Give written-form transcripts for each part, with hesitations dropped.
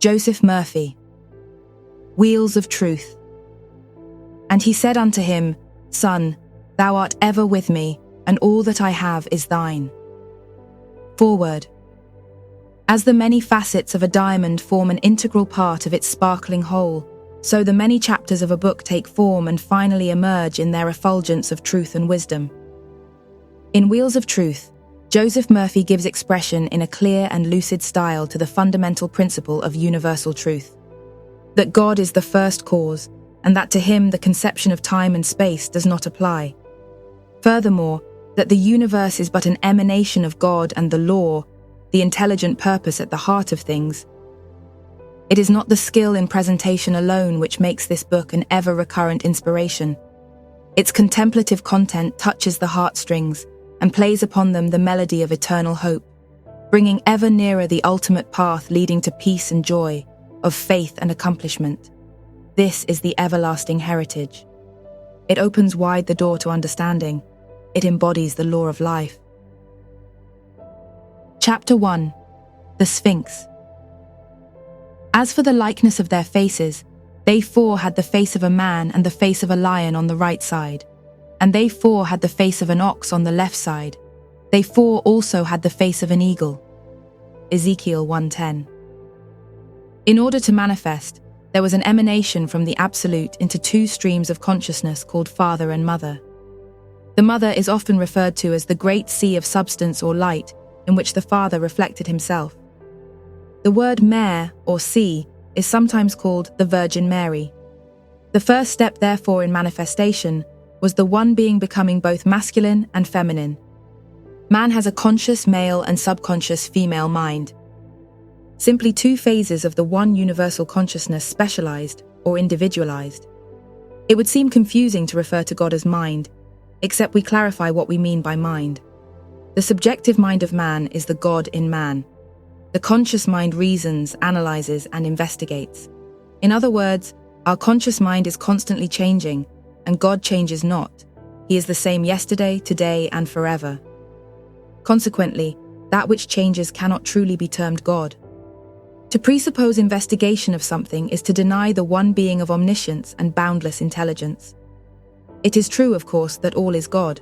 Joseph Murphy. Wheels of Truth. And he said unto him, Son, thou art ever with me, and all that I have is thine. Foreword. As the many facets of a diamond form an integral part of its sparkling whole, so the many chapters of a book take form and finally emerge in their effulgence of truth and wisdom. In Wheels of Truth, Joseph Murphy gives expression in a clear and lucid style to the fundamental principle of universal truth. That God is the first cause, and that to him the conception of time and space does not apply. Furthermore, that the universe is but an emanation of God and the law, the intelligent purpose at the heart of things. It is not the skill in presentation alone which makes this book an ever-recurrent inspiration. Its contemplative content touches the heartstrings and plays upon them the melody of eternal hope, bringing ever nearer the ultimate path leading to peace and joy, of faith and accomplishment. This is the everlasting heritage. It opens wide the door to understanding. It embodies the law of life. Chapter 1. The Sphinx. As for the likeness of their faces, they four had the face of a man and the face of a lion on the right side, and they four had the face of an ox on the left side. They four also had the face of an eagle. Ezekiel 1:10. In order to manifest, there was an emanation from the Absolute into two streams of consciousness called Father and Mother. The Mother is often referred to as the great sea of substance or light in which the Father reflected himself. The word mare, or sea, is sometimes called the Virgin Mary. The first step, therefore, in manifestation was the one being becoming both masculine and feminine. Man has a conscious male and subconscious female mind. Simply two phases of the one universal consciousness specialized or individualized. It would seem confusing to refer to God as mind, except we clarify what we mean by mind. The subjective mind of man is the God in man. The conscious mind reasons, analyzes, and investigates. In other words, our conscious mind is constantly changing, and God changes not. He is the same yesterday, today, and forever. Consequently, that which changes cannot truly be termed God. To presuppose investigation of something is to deny the one being of omniscience and boundless intelligence. It is true, of course, that all is God.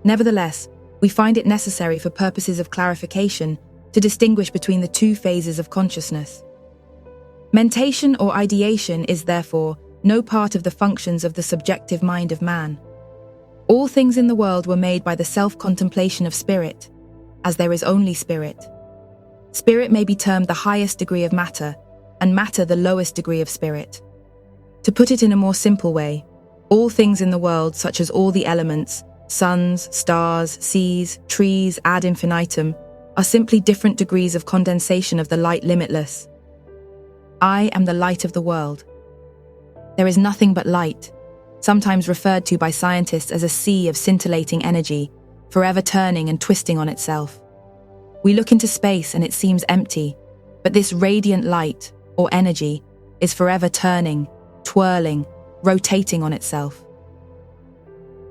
Nevertheless, we find it necessary for purposes of clarification to distinguish between the two phases of consciousness. Mentation or ideation is, therefore, no part of the functions of the subjective mind of man. All things in the world were made by the self-contemplation of spirit, as there is only spirit. Spirit may be termed the highest degree of matter, and matter the lowest degree of spirit. To put it in a more simple way, all things in the world, such as all the elements, suns, stars, seas, trees ad infinitum, are simply different degrees of condensation of the light limitless. I am the light of the world. There is nothing but light, sometimes referred to by scientists as a sea of scintillating energy, forever turning and twisting on itself. We look into space and it seems empty, but this radiant light, or energy, is forever turning, twirling, rotating on itself.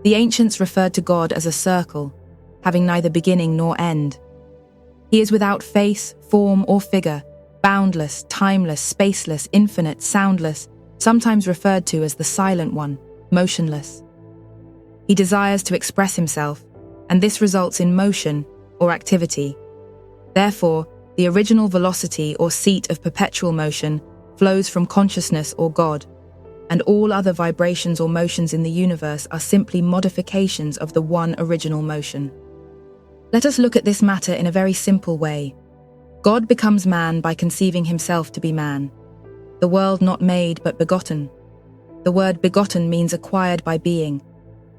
The ancients referred to God as a circle, having neither beginning nor end. He is without face, form, or figure, boundless, timeless, spaceless, infinite, soundless, sometimes referred to as the silent one, motionless. He desires to express himself, and this results in motion, or activity. Therefore, the original velocity or seat of perpetual motion flows from consciousness or God, and all other vibrations or motions in the universe are simply modifications of the one original motion. Let us look at this matter in a very simple way. God becomes man by conceiving himself to be man. The world not made but begotten. The word begotten means acquired by being.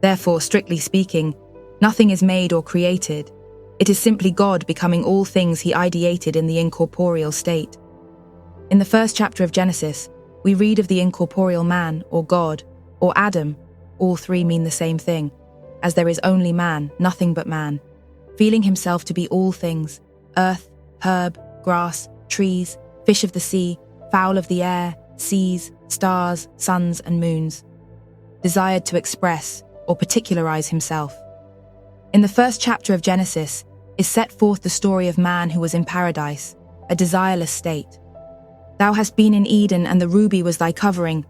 Therefore, strictly speaking, nothing is made or created. It is simply God becoming all things he ideated in the incorporeal state. In the first chapter of Genesis, we read of the incorporeal man, or God, or Adam, all three mean the same thing, as there is only man, nothing but man, feeling himself to be all things, earth, herb, grass, trees, fish of the sea, fowl of the air, seas, stars, suns and moons, desired to express or particularize himself. In the first chapter of Genesis is set forth the story of man who was in paradise, a desireless state. Thou hast been in Eden, and the ruby was thy covering.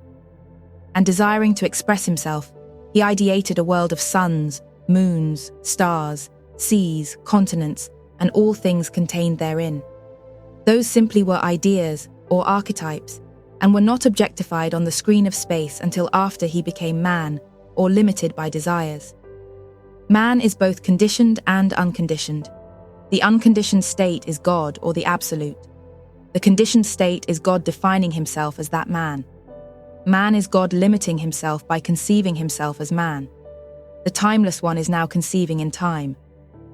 And desiring to express himself, he ideated a world of suns, moons, stars, seas, continents, and all things contained therein. Those simply were ideas, or archetypes, and were not objectified on the screen of space until after he became man, or limited by desires. Man is both conditioned and unconditioned. The unconditioned state is God, or the Absolute. The conditioned state is God defining himself as that man. Man is God limiting himself by conceiving himself as man. The timeless one is now conceiving in time.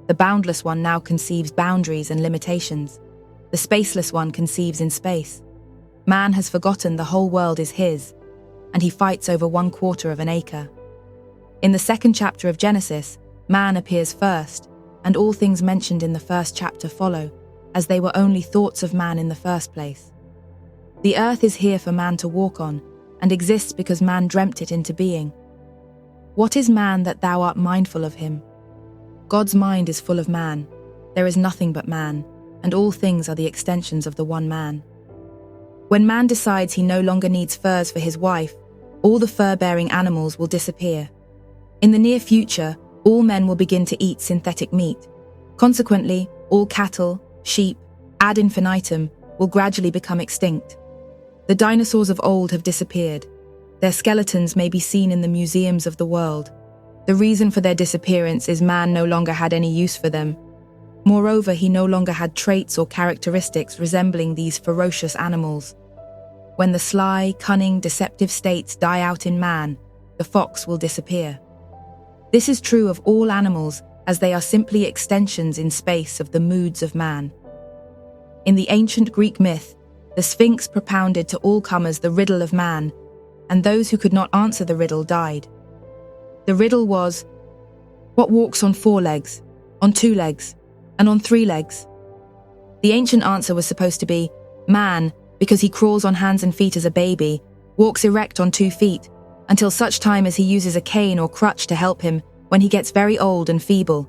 The boundless one now conceives boundaries and limitations. The spaceless one conceives in space. Man has forgotten the whole world is his, and he fights over 1/4 of an acre. In the second chapter of Genesis, man appears first, and all things mentioned in the first chapter follow, as they were only thoughts of man in the first place. The earth is here for man to walk on, and exists because man dreamt it into being. What is man that thou art mindful of him? God's mind is full of man. There is nothing but man, and all things are the extensions of the one man. When man decides he no longer needs furs for his wife, all the fur-bearing animals will disappear. In the near future, all men will begin to eat synthetic meat. Consequently, all cattle, sheep, ad infinitum, will gradually become extinct. The dinosaurs of old have disappeared. Their skeletons may be seen in the museums of the world. The reason for their disappearance is man no longer had any use for them. Moreover, he no longer had traits or characteristics resembling these ferocious animals. When the sly, cunning, deceptive states die out in man, the fox will disappear. This is true of all animals, as they are simply extensions in space of the moods of man. In the ancient Greek myth, the Sphinx propounded to all comers the riddle of man, and those who could not answer the riddle died. The riddle was, what walks on 4 legs, on 2 legs, and on 3 legs? The ancient answer was supposed to be, man, because he crawls on hands and feet as a baby, walks erect on 2 feet, until such time as he uses a cane or crutch to help him when he gets very old and feeble.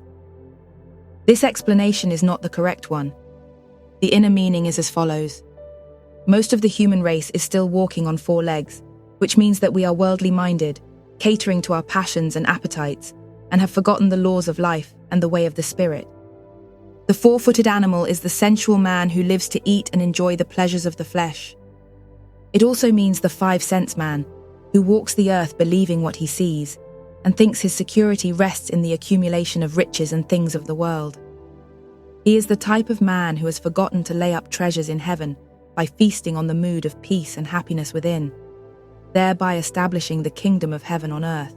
This explanation is not the correct one. The inner meaning is as follows. Most of the human race is still walking on 4 legs, which means that we are worldly minded, catering to our passions and appetites, and have forgotten the laws of life and the way of the spirit. The 4-footed animal is the sensual man who lives to eat and enjoy the pleasures of the flesh. It also means the 5-sense man, who walks the earth believing what he sees, and thinks his security rests in the accumulation of riches and things of the world. He is the type of man who has forgotten to lay up treasures in heaven by feasting on the mood of peace and happiness within, thereby establishing the kingdom of heaven on earth.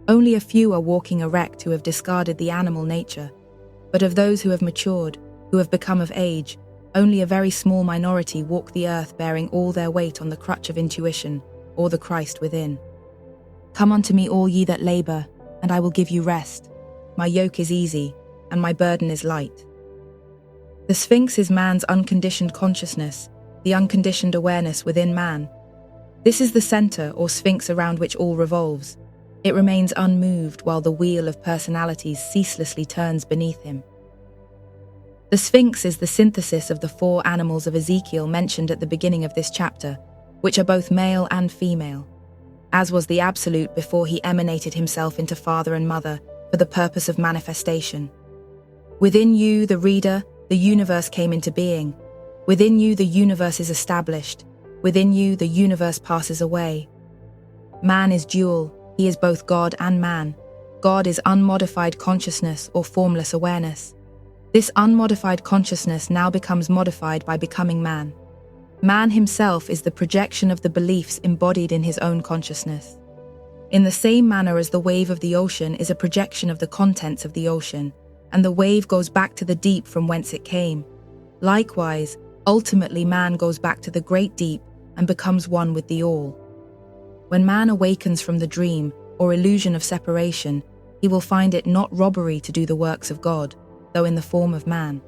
Only a few are walking erect who have discarded the animal nature, but of those who have matured, who have become of age, only a very small minority walk the earth bearing all their weight on the crutch of intuition, or the Christ within. Come unto me all ye that labour, and I will give you rest. My yoke is easy, and my burden is light. The Sphinx is man's unconditioned consciousness, the unconditioned awareness within man. This is the centre or Sphinx around which all revolves. It remains unmoved while the wheel of personalities ceaselessly turns beneath him. The Sphinx is the synthesis of the 4 animals of Ezekiel mentioned at the beginning of this chapter, which are both male and female, as was the Absolute before he emanated himself into father and mother for the purpose of manifestation. Within you, the reader, the universe came into being. Within you, the universe is established. Within you, the universe passes away. Man is dual. He is both God and man. God is unmodified consciousness or formless awareness. This unmodified consciousness now becomes modified by becoming man. Man himself is the projection of the beliefs embodied in his own consciousness. In the same manner as the wave of the ocean is a projection of the contents of the ocean, and the wave goes back to the deep from whence it came. Likewise, ultimately man goes back to the great deep and becomes one with the all. When man awakens from the dream or illusion of separation, he will find it not robbery to do the works of God, though in the form of man.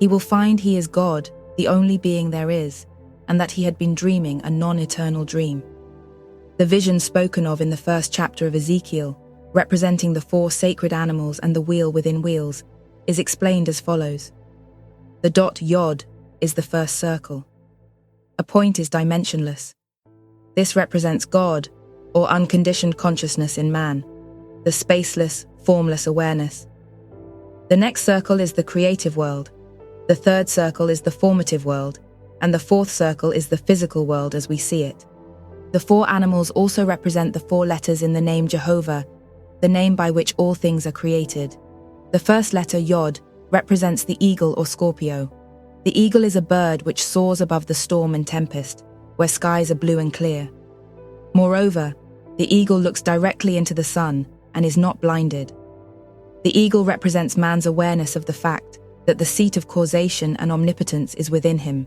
He will find he is God, the only being there is, and that he had been dreaming a non-eternal dream. The vision spoken of in the first chapter of Ezekiel, representing the 4 sacred animals and the wheel within wheels, is explained as follows. The dot yod is the first circle. a point is dimensionless. This represents God, or unconditioned consciousness in man, the spaceless, formless awareness. The next circle is the creative world. The third circle is the formative world, and the fourth circle is the physical world as we see it. The four animals also represent the four letters in the name Jehovah, the name by which all things are created. The first letter, Yod, represents the eagle or Scorpio. The eagle is a bird which soars above the storm and tempest, where skies are blue and clear. Moreover, the eagle looks directly into the sun and is not blinded. The eagle represents man's awareness of the fact that the seat of causation and omnipotence is within him.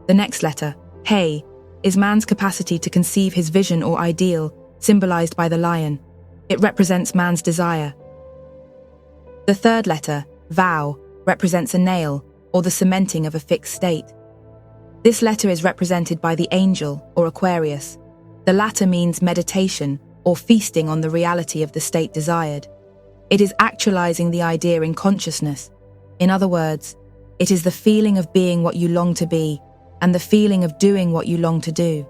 The next letter, He, is man's capacity to conceive his vision or ideal, symbolized by the lion. It represents man's desire. The third letter, Vau, represents a nail, or the cementing of a fixed state. This letter is represented by the angel, or Aquarius. The latter means meditation, or feasting on the reality of the state desired. It is actualizing the idea in consciousness. In other words, it is the feeling of being what you long to be, and the feeling of doing what you long to do.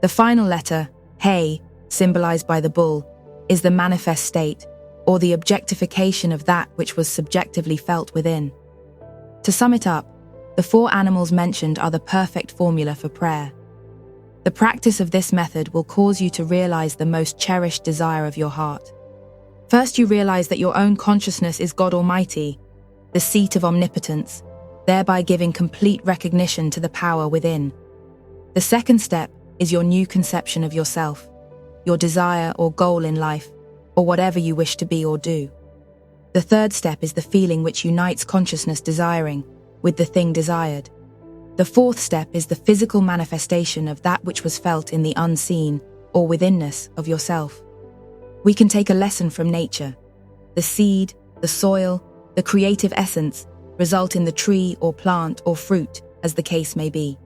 The final letter, He, symbolized by the bull, is the manifest state, or the objectification of that which was subjectively felt within. To sum it up, the four animals mentioned are the perfect formula for prayer. The practice of this method will cause you to realize the most cherished desire of your heart. First, you realize that your own consciousness is God Almighty, the seat of omnipotence, thereby giving complete recognition to the power within. The second step is your new conception of yourself, your desire or goal in life, or whatever you wish to be or do. The third step is the feeling which unites consciousness desiring with the thing desired. The fourth step is the physical manifestation of that which was felt in the unseen or withinness of yourself. We can take a lesson from nature. The seed, the soil, the creative essence result in the tree or plant or fruit, as the case may be.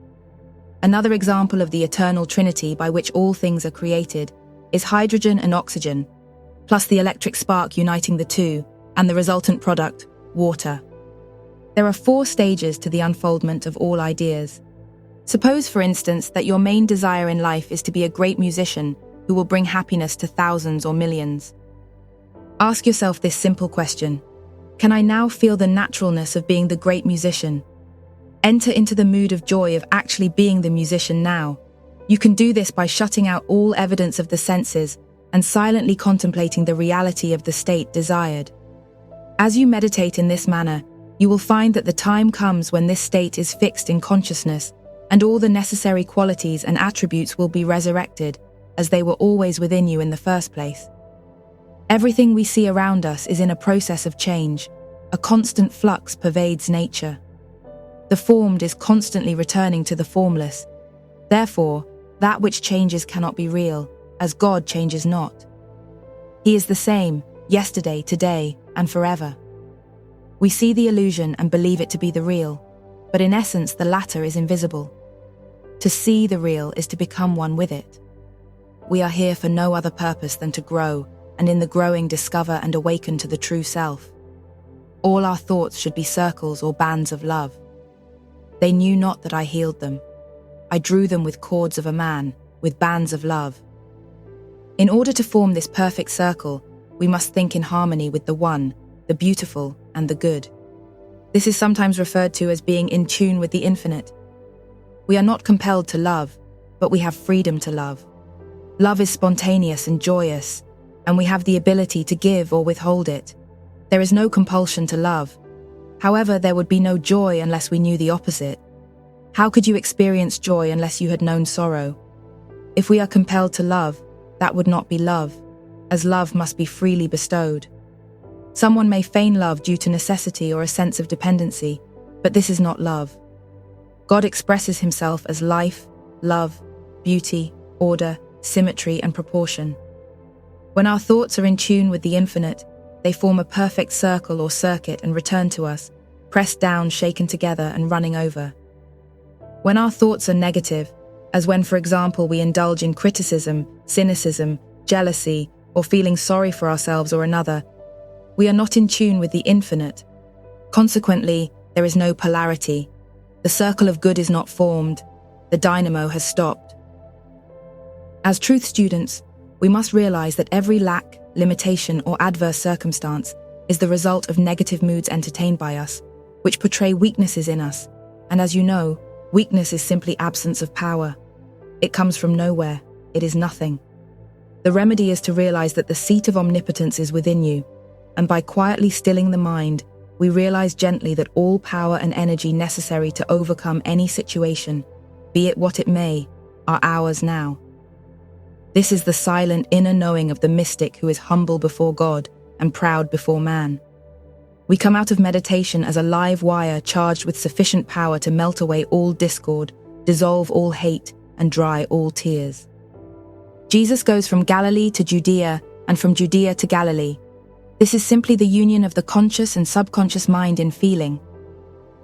Another example of the eternal trinity by which all things are created is hydrogen and oxygen, plus the electric spark uniting the two, and the resultant product, water. There are 4 stages to the unfoldment of all ideas. Suppose, for instance, that your main desire in life is to be a great musician who will bring happiness to thousands or millions. Ask yourself this simple question: can I now feel the naturalness of being the great musician? Enter into the mood of joy of actually being the musician now. You can do this by shutting out all evidence of the senses and silently contemplating the reality of the state desired. As you meditate in this manner, you will find that the time comes when this state is fixed in consciousness, and all the necessary qualities and attributes will be resurrected, as they were always within you in the first place. Everything we see around us is in a process of change. A constant flux pervades nature. The formed is constantly returning to the formless. Therefore, that which changes cannot be real, as God changes not. He is the same, yesterday, today, and forever. We see the illusion and believe it to be the real, but in essence the latter is invisible. To see the real is to become one with it. We are here for no other purpose than to grow, and in the growing discover and awaken to the true self. All our thoughts should be circles or bands of love. They knew not that I healed them. I drew them with cords of a man, with bands of love. In order to form this perfect circle, we must think in harmony with the one, the beautiful, and the good. This is sometimes referred to as being in tune with the infinite. We are not compelled to love, but we have freedom to love. Love is spontaneous and joyous, and we have the ability to give or withhold it. There is no compulsion to love. However, there would be no joy unless we knew the opposite. How could you experience joy unless you had known sorrow? If we are compelled to love, that would not be love, as love must be freely bestowed. Someone may feign love due to necessity or a sense of dependency, but this is not love. God expresses himself as life, love, beauty, order, symmetry, and proportion. When our thoughts are in tune with the infinite, they form a perfect circle or circuit and return to us, pressed down, shaken together, and running over. When our thoughts are negative, as when, for example, we indulge in criticism, cynicism, jealousy, or feeling sorry for ourselves or another, we are not in tune with the infinite. Consequently, there is no polarity. The circle of good is not formed, the dynamo has stopped. As truth students, we must realize that every lack, limitation, or adverse circumstance is the result of negative moods entertained by us, which portray weaknesses in us. And as you know, weakness is simply absence of power. It comes from nowhere. It is nothing. The remedy is to realize that the seat of omnipotence is within you, and by quietly stilling the mind, we realize gently that all power and energy necessary to overcome any situation, be it what it may, are ours now. This is the silent inner knowing of the mystic who is humble before God and proud before man. We come out of meditation as a live wire charged with sufficient power to melt away all discord, dissolve all hate, and dry all tears. Jesus goes from Galilee to Judea and from Judea to Galilee. This is simply the union of the conscious and subconscious mind in feeling.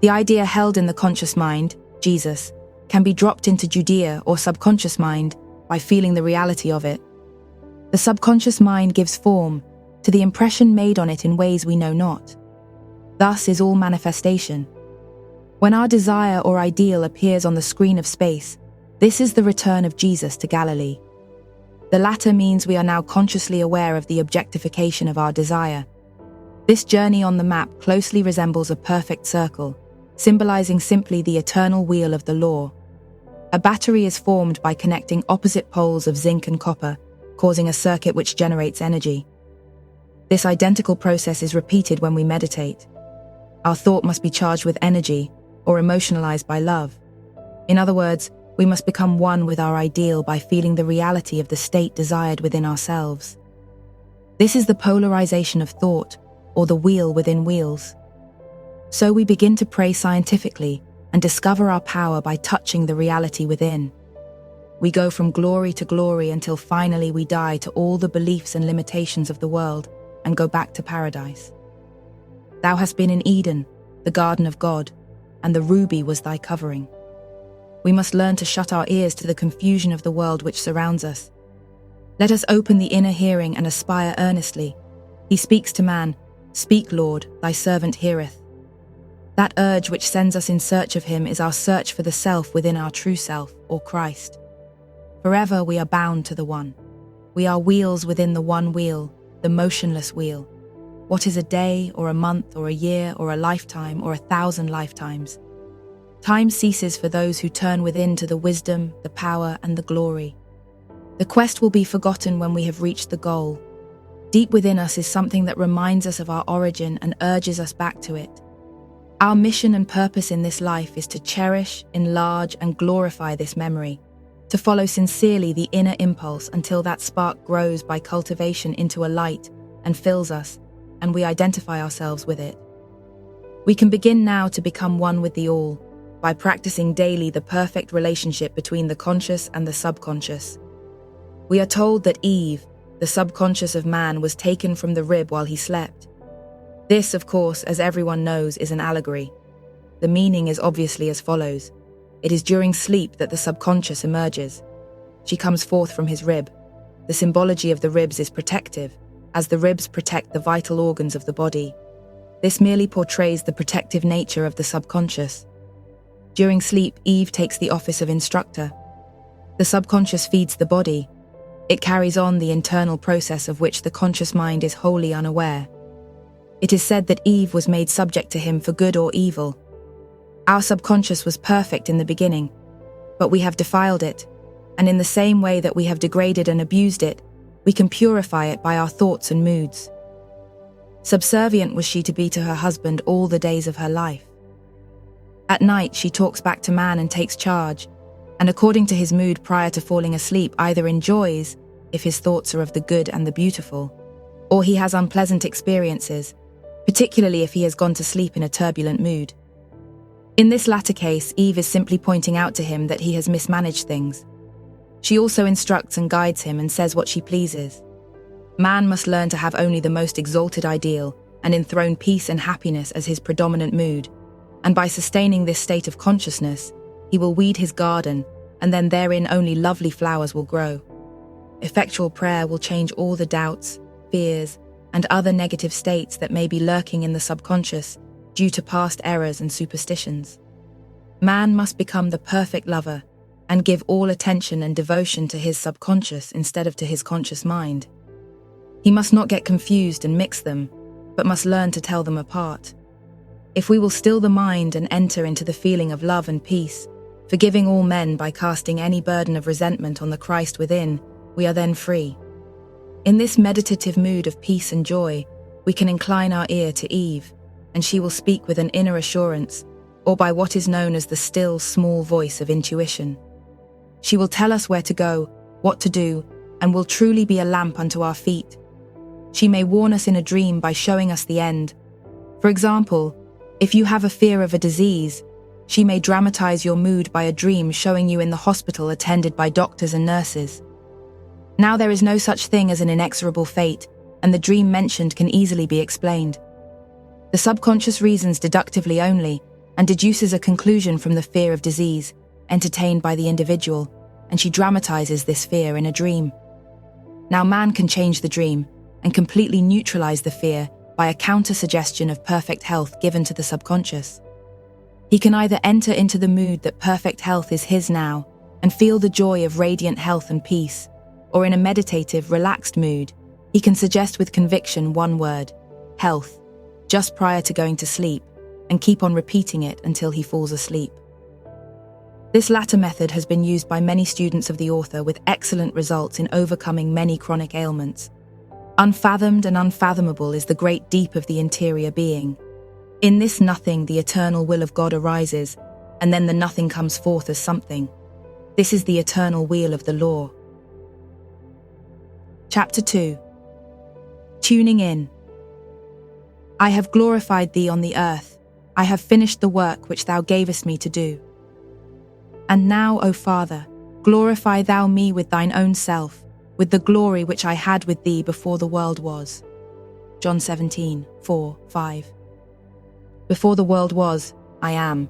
The idea held in the conscious mind, Jesus, can be dropped into Judea or subconscious mind by feeling the reality of it. The subconscious mind gives form to the impression made on it in ways we know not. Thus is all manifestation. When our desire or ideal appears on the screen of space, this is the return of Jesus to Galilee. The latter means we are now consciously aware of the objectification of our desire. This journey on the map closely resembles a perfect circle, symbolizing simply the eternal wheel of the law. A battery is formed by connecting opposite poles of zinc and copper, causing a circuit which generates energy. This identical process is repeated when we meditate. Our thought must be charged with energy or emotionalized by love. In other words, we must become one with our ideal by feeling the reality of the state desired within ourselves. This is the polarization of thought, or the wheel within wheels. So we begin to pray scientifically and discover our power by touching the reality within. We go from glory to glory until finally we die to all the beliefs and limitations of the world and go back to paradise. Thou hast been in Eden, the garden of God, and the ruby was thy covering. We must learn to shut our ears to the confusion of the world which surrounds us. Let us open the inner hearing and aspire earnestly. He speaks to man, "Speak, Lord, thy servant heareth." That urge which sends us in search of him is our search for the self within our true self, or Christ. Forever we are bound to the one. We are wheels within the one wheel, the motionless wheel. What is a day, or a month, or a year, or a lifetime, or 1,000 lifetimes? Time ceases for those who turn within to the wisdom, the power, and the glory. The quest will be forgotten when we have reached the goal. Deep within us is something that reminds us of our origin and urges us back to it. Our mission and purpose in this life is to cherish, enlarge, and glorify this memory, to follow sincerely the inner impulse until that spark grows by cultivation into a light and fills us, and we identify ourselves with it. We can begin now to become one with the all, by practicing daily the perfect relationship between the conscious and the subconscious. We are told that Eve, the subconscious of man, was taken from the rib while he slept. This, of course, as everyone knows, is an allegory. The meaning is obviously as follows. It is during sleep that the subconscious emerges. She comes forth from his rib. The symbology of the ribs is protective, as the ribs protect the vital organs of the body. This merely portrays the protective nature of the subconscious. During sleep, Eve takes the office of instructor. The subconscious feeds the body. It carries on the internal process of which the conscious mind is wholly unaware. It is said that Eve was made subject to him for good or evil. Our subconscious was perfect in the beginning, but we have defiled it, and in the same way that we have degraded and abused it, we can purify it by our thoughts and moods. Subservient was she to be to her husband all the days of her life. At night, she talks back to man and takes charge, and according to his mood prior to falling asleep, either enjoys, if his thoughts are of the good and the beautiful, or he has unpleasant experiences, particularly if he has gone to sleep in a turbulent mood. In this latter case, Eve is simply pointing out to him that he has mismanaged things. She also instructs and guides him and says what she pleases. Man must learn to have only the most exalted ideal and enthrone peace and happiness as his predominant mood, and by sustaining this state of consciousness, he will weed his garden, and then therein only lovely flowers will grow. Effectual prayer will change all the doubts, fears, and other negative states that may be lurking in the subconscious due to past errors and superstitions. Man must become the perfect lover, and give all attention and devotion to his subconscious instead of to his conscious mind. He must not get confused and mix them, but must learn to tell them apart. If we will still the mind and enter into the feeling of love and peace, forgiving all men by casting any burden of resentment on the Christ within, we are then free. In this meditative mood of peace and joy, we can incline our ear to Eve, and she will speak with an inner assurance, or by what is known as the still, small voice of intuition. She will tell us where to go, what to do, and will truly be a lamp unto our feet. She may warn us in a dream by showing us the end. For example, if you have a fear of a disease, she may dramatize your mood by a dream showing you in the hospital attended by doctors and nurses. Now there is no such thing as an inexorable fate, and the dream mentioned can easily be explained. The subconscious reasons deductively only, and deduces a conclusion from the fear of disease, entertained by the individual, and she dramatizes this fear in a dream. Now man can change the dream, and completely neutralize the fear by a counter-suggestion of perfect health given to the subconscious. He can either enter into the mood that perfect health is his now, and feel the joy of radiant health and peace, or in a meditative, relaxed mood, he can suggest with conviction one word, health, just prior to going to sleep, and keep on repeating it until he falls asleep. This latter method has been used by many students of the author with excellent results in overcoming many chronic ailments. Unfathomed and unfathomable is the great deep of the interior being. In this nothing, the eternal will of God arises, and then the nothing comes forth as something. This is the eternal wheel of the law. Chapter 2. Tuning in. I have glorified thee on the earth. I have finished the work which thou gavest me to do. And now, O Father, glorify thou me with thine own self, with the glory which I had with thee before the world was. John 17:4-5. Before the world was, I am.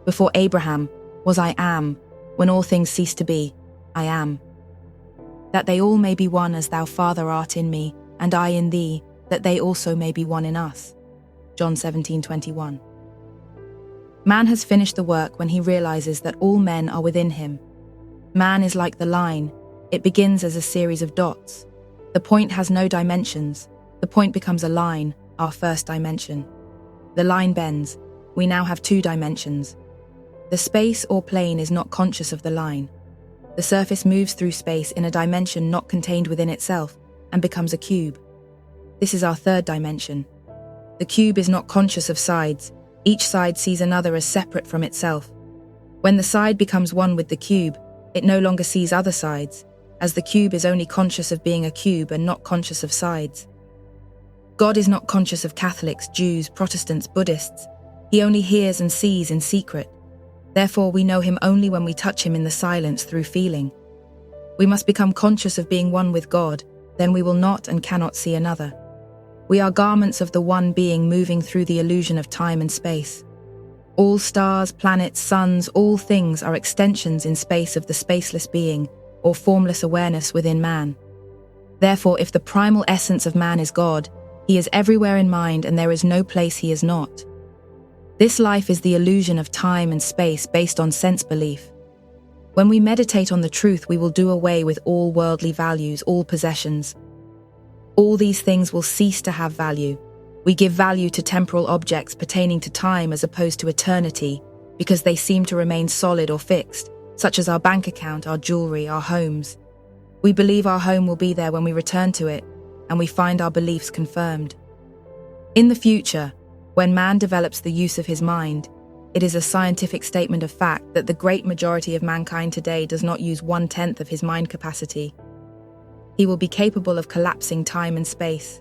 Before Abraham was I am. When all things cease to be, I am. That they all may be one as thou, Father, art in me, and I in thee, that they also may be one in us. John 17:21. Man has finished the work when he realizes that all men are within him. Man is like the line. It begins as a series of dots. The point has no dimensions. The point becomes a line, our first dimension. The line bends. We now have 2 dimensions. The space or plane is not conscious of the line. The surface moves through space in a dimension not contained within itself and becomes a cube. This is our 3rd dimension. The cube is not conscious of sides. Each side sees another as separate from itself. When the side becomes one with the cube, it no longer sees other sides, as the cube is only conscious of being a cube and not conscious of sides. God is not conscious of Catholics, Jews, Protestants, Buddhists. He only hears and sees in secret. Therefore, we know him only when we touch him in the silence through feeling. We must become conscious of being one with God, then we will not and cannot see another. We are garments of the one being moving through the illusion of time and space. All stars, planets, suns, all things are extensions in space of the spaceless being, or formless awareness within man. Therefore, if the primal essence of man is God, he is everywhere in mind and there is no place he is not. This life is the illusion of time and space based on sense belief. When we meditate on the truth, we will do away with all worldly values, all possessions. All these things will cease to have value. We give value to temporal objects pertaining to time as opposed to eternity, because they seem to remain solid or fixed, such as our bank account, our jewelry, our homes. We believe our home will be there when we return to it, and we find our beliefs confirmed. In the future, when man develops the use of his mind, it is a scientific statement of fact that the great majority of mankind today does not use 1/10 of his mind capacity. He will be capable of collapsing time and space.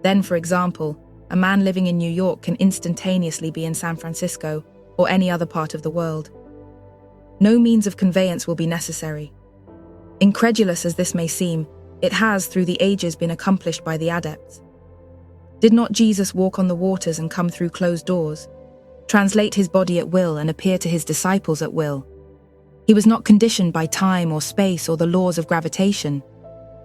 Then, for example, a man living in New York can instantaneously be in San Francisco or any other part of the world. No means of conveyance will be necessary. Incredulous as this may seem, it has through the ages been accomplished by the adepts. Did not Jesus walk on the waters and come through closed doors, translate his body at will and appear to his disciples at will? He was not conditioned by time or space or the laws of gravitation.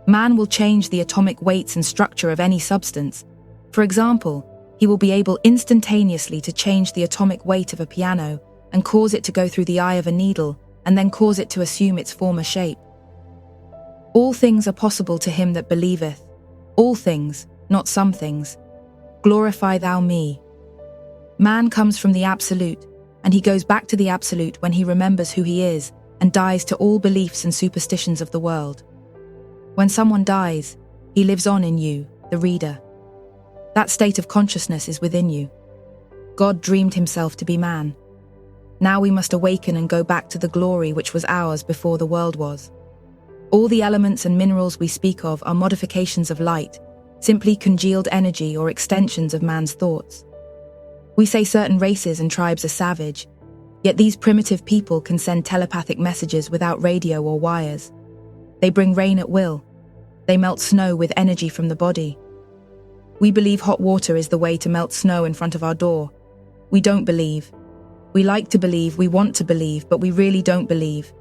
Man will change the atomic weights and structure of any substance. For example, he will be able instantaneously to change the atomic weight of a piano and cause it to go through the eye of a needle and then cause it to assume its former shape. All things are possible to him that believeth. All things, not some things. Glorify thou me. Man comes from the Absolute, and he goes back to the Absolute when he remembers who he is and dies to all beliefs and superstitions of the world. When someone dies, he lives on in you, the reader. That state of consciousness is within you. God dreamed himself to be man. Now we must awaken and go back to the glory which was ours before the world was. All the elements and minerals we speak of are modifications of light, simply congealed energy or extensions of man's thoughts. We say certain races and tribes are savage, yet these primitive people can send telepathic messages without radio or wires. They bring rain at will. They melt snow with energy from the body. We believe hot water is the way to melt snow in front of our door. We don't believe. We like to believe, we want to believe, but we really don't believe.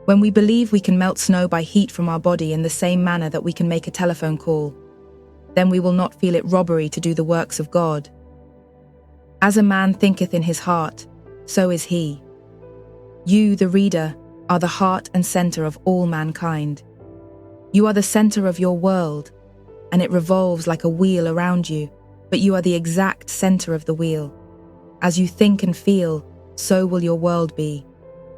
When we believe we can melt snow by heat from our body in the same manner that we can make a telephone call, then we will not feel it robbery to do the works of God. As a man thinketh in his heart, so is he. You, the reader, are the heart and center of all mankind. You are the center of your world, and it revolves like a wheel around you, but you are the exact center of the wheel. As you think and feel, so will your world be.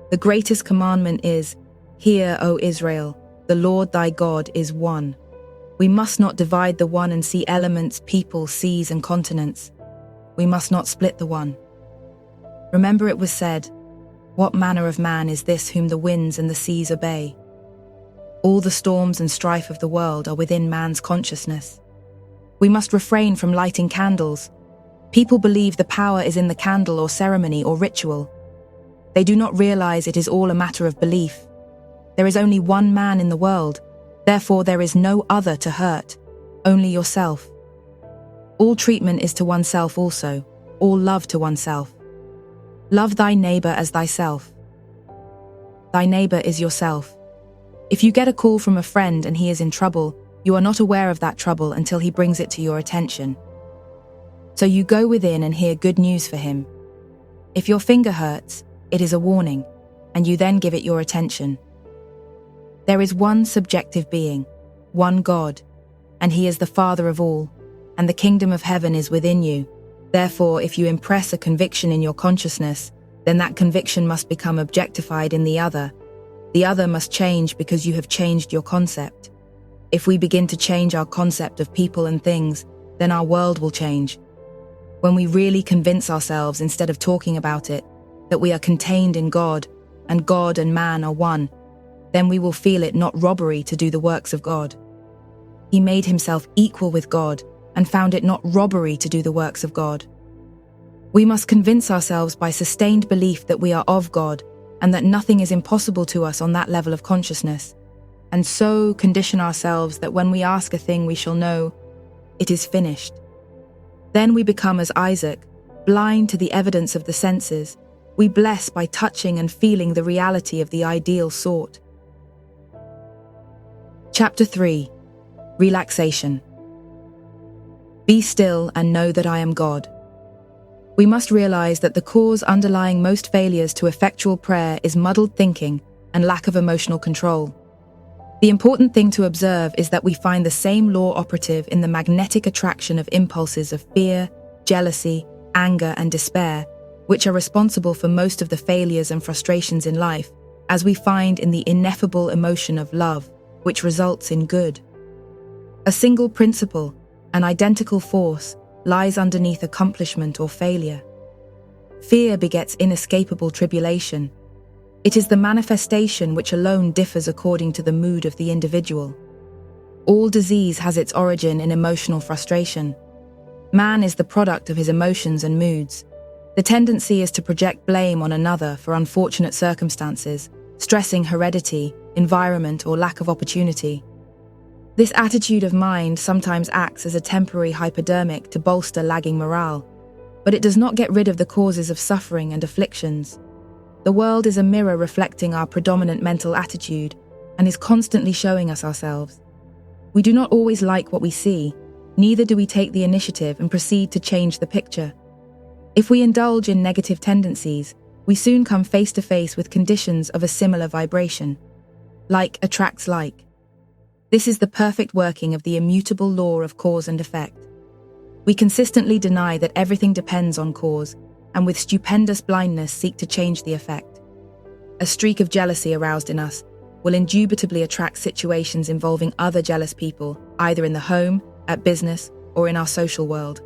The greatest commandment is, Hear, O Israel, the Lord thy God is one. We must not divide the one and see elements, people, seas, and continents. We must not split the one. Remember it was said, What manner of man is this whom the winds and the seas obey? All the storms and strife of the world are within man's consciousness. We must refrain from lighting candles. People believe the power is in the candle or ceremony or ritual. They do not realize it is all a matter of belief. There is only one man in the world, therefore there is no other to hurt, only yourself. All treatment is to oneself also, all love to oneself. Love thy neighbor as thyself. Thy neighbor is yourself. If you get a call from a friend and he is in trouble, you are not aware of that trouble until he brings it to your attention. So you go within and hear good news for him. If your finger hurts, it is a warning, and you then give it your attention. There is one subjective being, one God, and he is the Father of all, and the kingdom of heaven is within you. Therefore, if you impress a conviction in your consciousness, then that conviction must become objectified in the other. The other must change because you have changed your concept. If we begin to change our concept of people and things, then our world will change. When we really convince ourselves, instead of talking about it, that we are contained in God, and God and man are one, then we will feel it not robbery to do the works of God. He made himself equal with God, and found it not robbery to do the works of God. We must convince ourselves by sustained belief that we are of God, and that nothing is impossible to us on that level of consciousness, and so condition ourselves that when we ask a thing we shall know, it is finished. Then we become as Isaac, blind to the evidence of the senses. We bless by touching and feeling the reality of the ideal sought. Chapter 3. Relaxation. Be still and know that I am God. We must realize that the cause underlying most failures to effectual prayer is muddled thinking and lack of emotional control. The important thing to observe is that we find the same law operative in the magnetic attraction of impulses of fear, jealousy, anger, and despair, which are responsible for most of the failures and frustrations in life, as we find in the ineffable emotion of love, which results in good. A single principle, an identical force, lies underneath accomplishment or failure. Fear begets inescapable tribulation. It is the manifestation which alone differs according to the mood of the individual. All disease has its origin in emotional frustration. Man is the product of his emotions and moods. The tendency is to project blame on another for unfortunate circumstances, stressing heredity, environment, or lack of opportunity. This attitude of mind sometimes acts as a temporary hypodermic to bolster lagging morale, but it does not get rid of the causes of suffering and afflictions. The world is a mirror reflecting our predominant mental attitude and is constantly showing us ourselves. We do not always like what we see, neither do we take the initiative and proceed to change the picture. If we indulge in negative tendencies, we soon come face to face with conditions of a similar vibration. Like attracts like. This is the perfect working of the immutable law of cause and effect. We consistently deny that everything depends on cause, and with stupendous blindness seek to change the effect. A streak of jealousy aroused in us will indubitably attract situations involving other jealous people, either in the home, at business, or in our social world.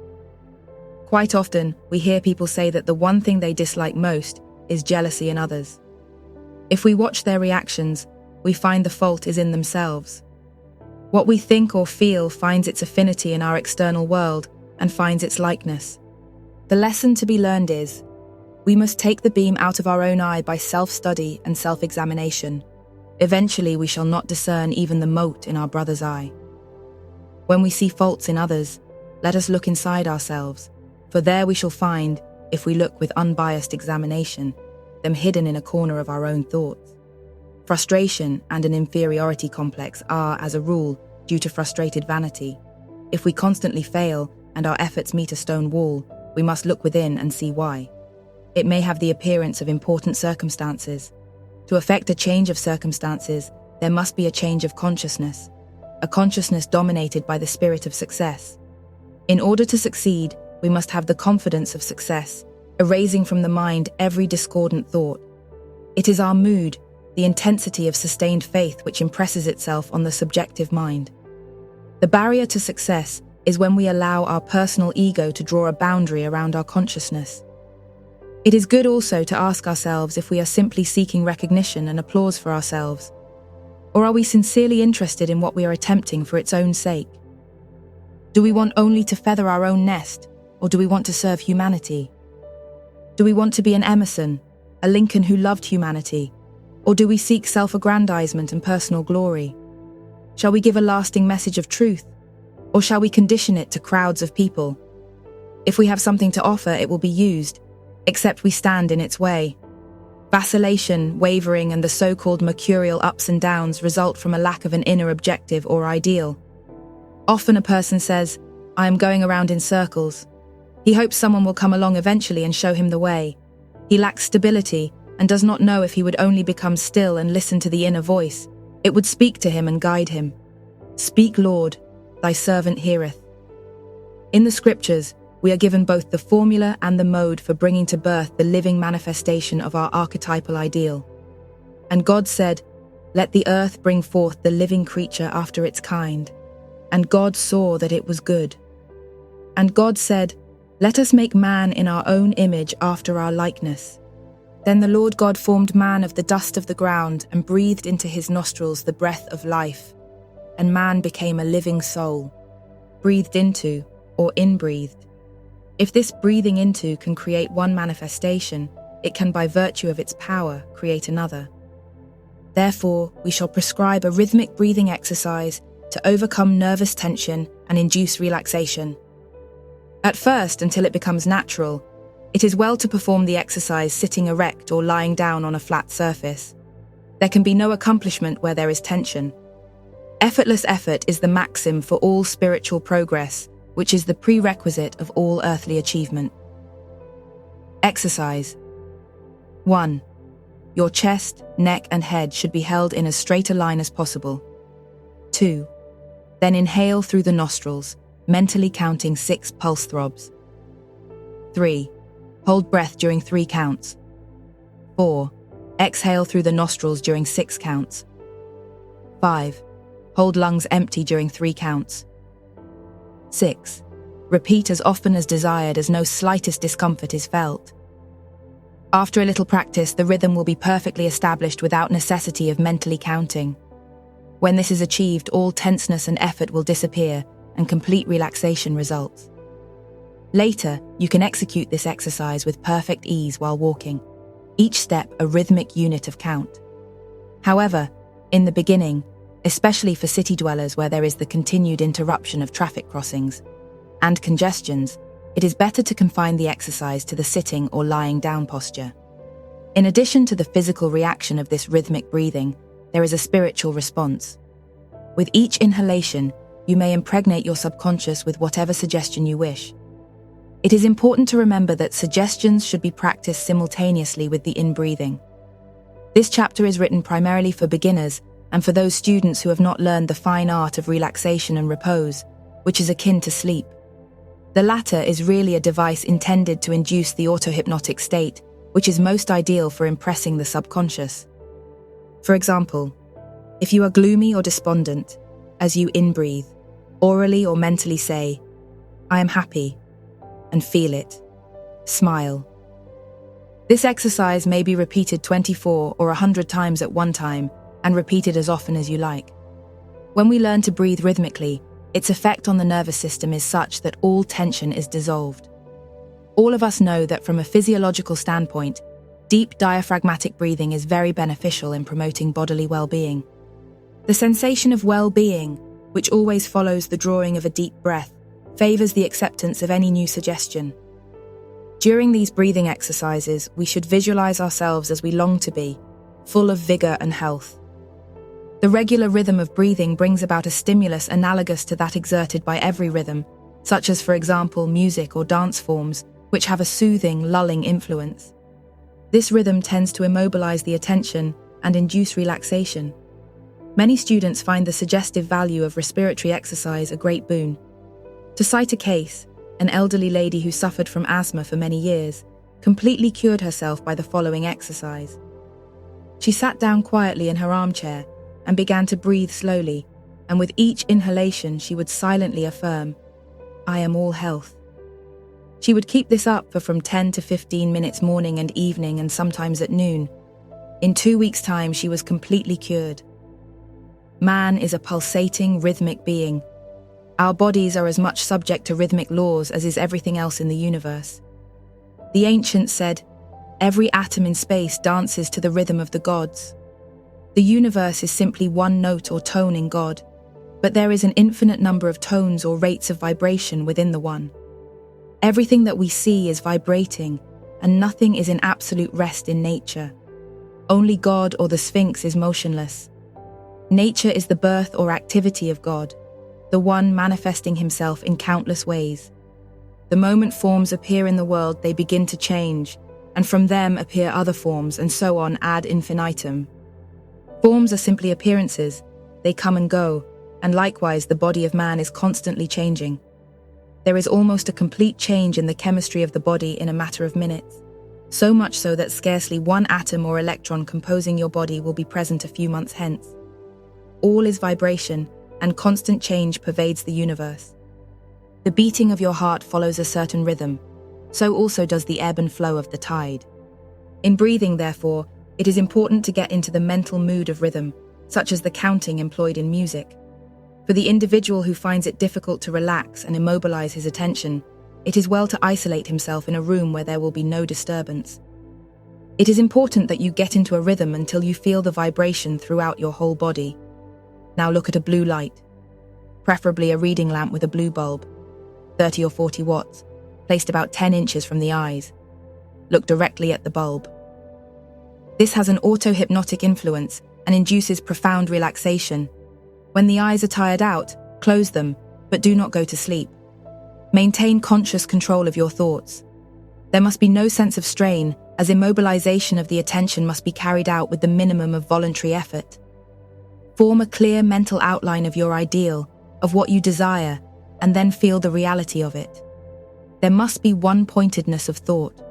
Quite often, we hear people say that the one thing they dislike most is jealousy in others. If we watch their reactions, we find the fault is in themselves. What we think or feel finds its affinity in our external world and finds its likeness. The lesson to be learned is, we must take the beam out of our own eye by self-study and self-examination. Eventually, we shall not discern even the mote in our brother's eye. When we see faults in others, let us look inside ourselves, for there we shall find, if we look with unbiased examination, them hidden in a corner of our own thoughts. Frustration and an inferiority complex are, as a rule, due to frustrated vanity. If we constantly fail and our efforts meet a stone wall, we must look within and see why. It may have the appearance of important circumstances. To effect a change of circumstances, there must be a change of consciousness, a consciousness dominated by the spirit of success. In order to succeed, we must have the confidence of success, erasing from the mind every discordant thought. It is our mood, the intensity of sustained faith, which impresses itself on the subjective mind. The barrier to success is when we allow our personal ego to draw a boundary around our consciousness. It is good also to ask ourselves if we are simply seeking recognition and applause for ourselves, or are we sincerely interested in what we are attempting for its own sake? Do we want only to feather our own nest, or do we want to serve humanity? Do we want to be an Emerson, a Lincoln who loved humanity, or do we seek self-aggrandizement and personal glory? Shall we give a lasting message of truth, or shall we condition it to crowds of people? If we have something to offer, it will be used, except we stand in its way. Vacillation, wavering, and the so-called mercurial ups and downs result from a lack of an inner objective or ideal. Often a person says, "I am going around in circles." He hopes someone will come along eventually and show him the way. He lacks stability and does not know if he would only become still and listen to the inner voice, it would speak to him and guide him. "Speak, Lord, thy servant heareth." In the scriptures, we are given both the formula and the mode for bringing to birth the living manifestation of our archetypal ideal. And God said, "Let the earth bring forth the living creature after its kind. And God saw that it was good. And God said, Let us make man in our own image after our likeness. Then the Lord God formed man of the dust of the ground and breathed into his nostrils the breath of life. And man became a living soul, breathed into or inbreathed. If this breathing into can create one manifestation, it can by virtue of its power create another. Therefore, we shall prescribe a rhythmic breathing exercise to overcome nervous tension and induce relaxation. At first, until it becomes natural, it is well to perform the exercise sitting erect or lying down on a flat surface. There can be no accomplishment where there is tension. Effortless effort is the maxim for all spiritual progress, which is the prerequisite of all earthly achievement. Exercise. 1. Your chest, neck, and head should be held in as straight a line as possible. 2. Then inhale through the nostrils, mentally counting 6 pulse throbs. 3. Hold breath during 3 counts. 4. Exhale through the nostrils during 6 counts. 5. Hold lungs empty during 3 counts. 6. Repeat as often as desired as no slightest discomfort is felt. After a little practice, the rhythm will be perfectly established without necessity of mentally counting. When this is achieved, all tenseness and effort will disappear and complete relaxation results. Later, you can execute this exercise with perfect ease while walking, each step a rhythmic unit of count. However, in the beginning, especially for city dwellers where there is the continued interruption of traffic crossings and congestions, it is better to confine the exercise to the sitting or lying down posture. In addition to the physical reaction of this rhythmic breathing, there is a spiritual response. With each inhalation, you may impregnate your subconscious with whatever suggestion you wish. It is important to remember that suggestions should be practiced simultaneously with the in-breathing. This chapter is written primarily for beginners and for those students who have not learned the fine art of relaxation and repose, which is akin to sleep. The latter is really a device intended to induce the auto-hypnotic state, which is most ideal for impressing the subconscious. For example, if you are gloomy or despondent, as you in-breathe, orally or mentally say, "I am happy," and feel it. Smile. This exercise may be repeated 24 or 100 times at one time and repeated as often as you like. When we learn to breathe rhythmically, its effect on the nervous system is such that all tension is dissolved. All of us know that from a physiological standpoint, deep diaphragmatic breathing is very beneficial in promoting bodily well-being. The sensation of well-being, which always follows the drawing of a deep breath, favors the acceptance of any new suggestion. During these breathing exercises, we should visualize ourselves as we long to be, full of vigor and health. The regular rhythm of breathing brings about a stimulus analogous to that exerted by every rhythm, such as, for example, music or dance forms, which have a soothing, lulling influence. This rhythm tends to immobilize the attention and induce relaxation. Many students find the suggestive value of respiratory exercise a great boon. To cite a case, an elderly lady who suffered from asthma for many years completely cured herself by the following exercise. She sat down quietly in her armchair and began to breathe slowly, and with each inhalation she would silently affirm, "I am all health." She would keep this up for from 10 to 15 minutes morning and evening, and sometimes at noon. In 2 weeks' time, she was completely cured. Man is a pulsating, rhythmic being. Our bodies are as much subject to rhythmic laws as is everything else in the universe. The ancients said, "Every atom in space dances to the rhythm of the gods." The universe is simply one note or tone in God, but there is an infinite number of tones or rates of vibration within the one. Everything that we see is vibrating, and nothing is in absolute rest in nature. Only God or the Sphinx is motionless. Nature is the birth or activity of God, the one manifesting himself in countless ways. The moment forms appear in the world, they begin to change, and from them appear other forms, and so on ad infinitum. Forms are simply appearances, they come and go, and likewise the body of man is constantly changing. There is almost a complete change in the chemistry of the body in a matter of minutes, so much so that scarcely one atom or electron composing your body will be present a few months hence. All is vibration, and constant change pervades the universe. The beating of your heart follows a certain rhythm, so also does the ebb and flow of the tide. In breathing, therefore, it is important to get into the mental mood of rhythm, such as the counting employed in music. For the individual who finds it difficult to relax and immobilize his attention, it is well to isolate himself in a room where there will be no disturbance. It is important that you get into a rhythm until you feel the vibration throughout your whole body. Now look at a blue light, preferably a reading lamp with a blue bulb, 30 or 40 watts, placed about 10 inches from the eyes. Look directly at the bulb. This has an auto-hypnotic influence and induces profound relaxation. When the eyes are tired out, close them, but do not go to sleep. Maintain conscious control of your thoughts. There must be no sense of strain, as immobilization of the attention must be carried out with the minimum of voluntary effort. Form a clear mental outline of your ideal, of what you desire, and then feel the reality of it. There must be one-pointedness of thought.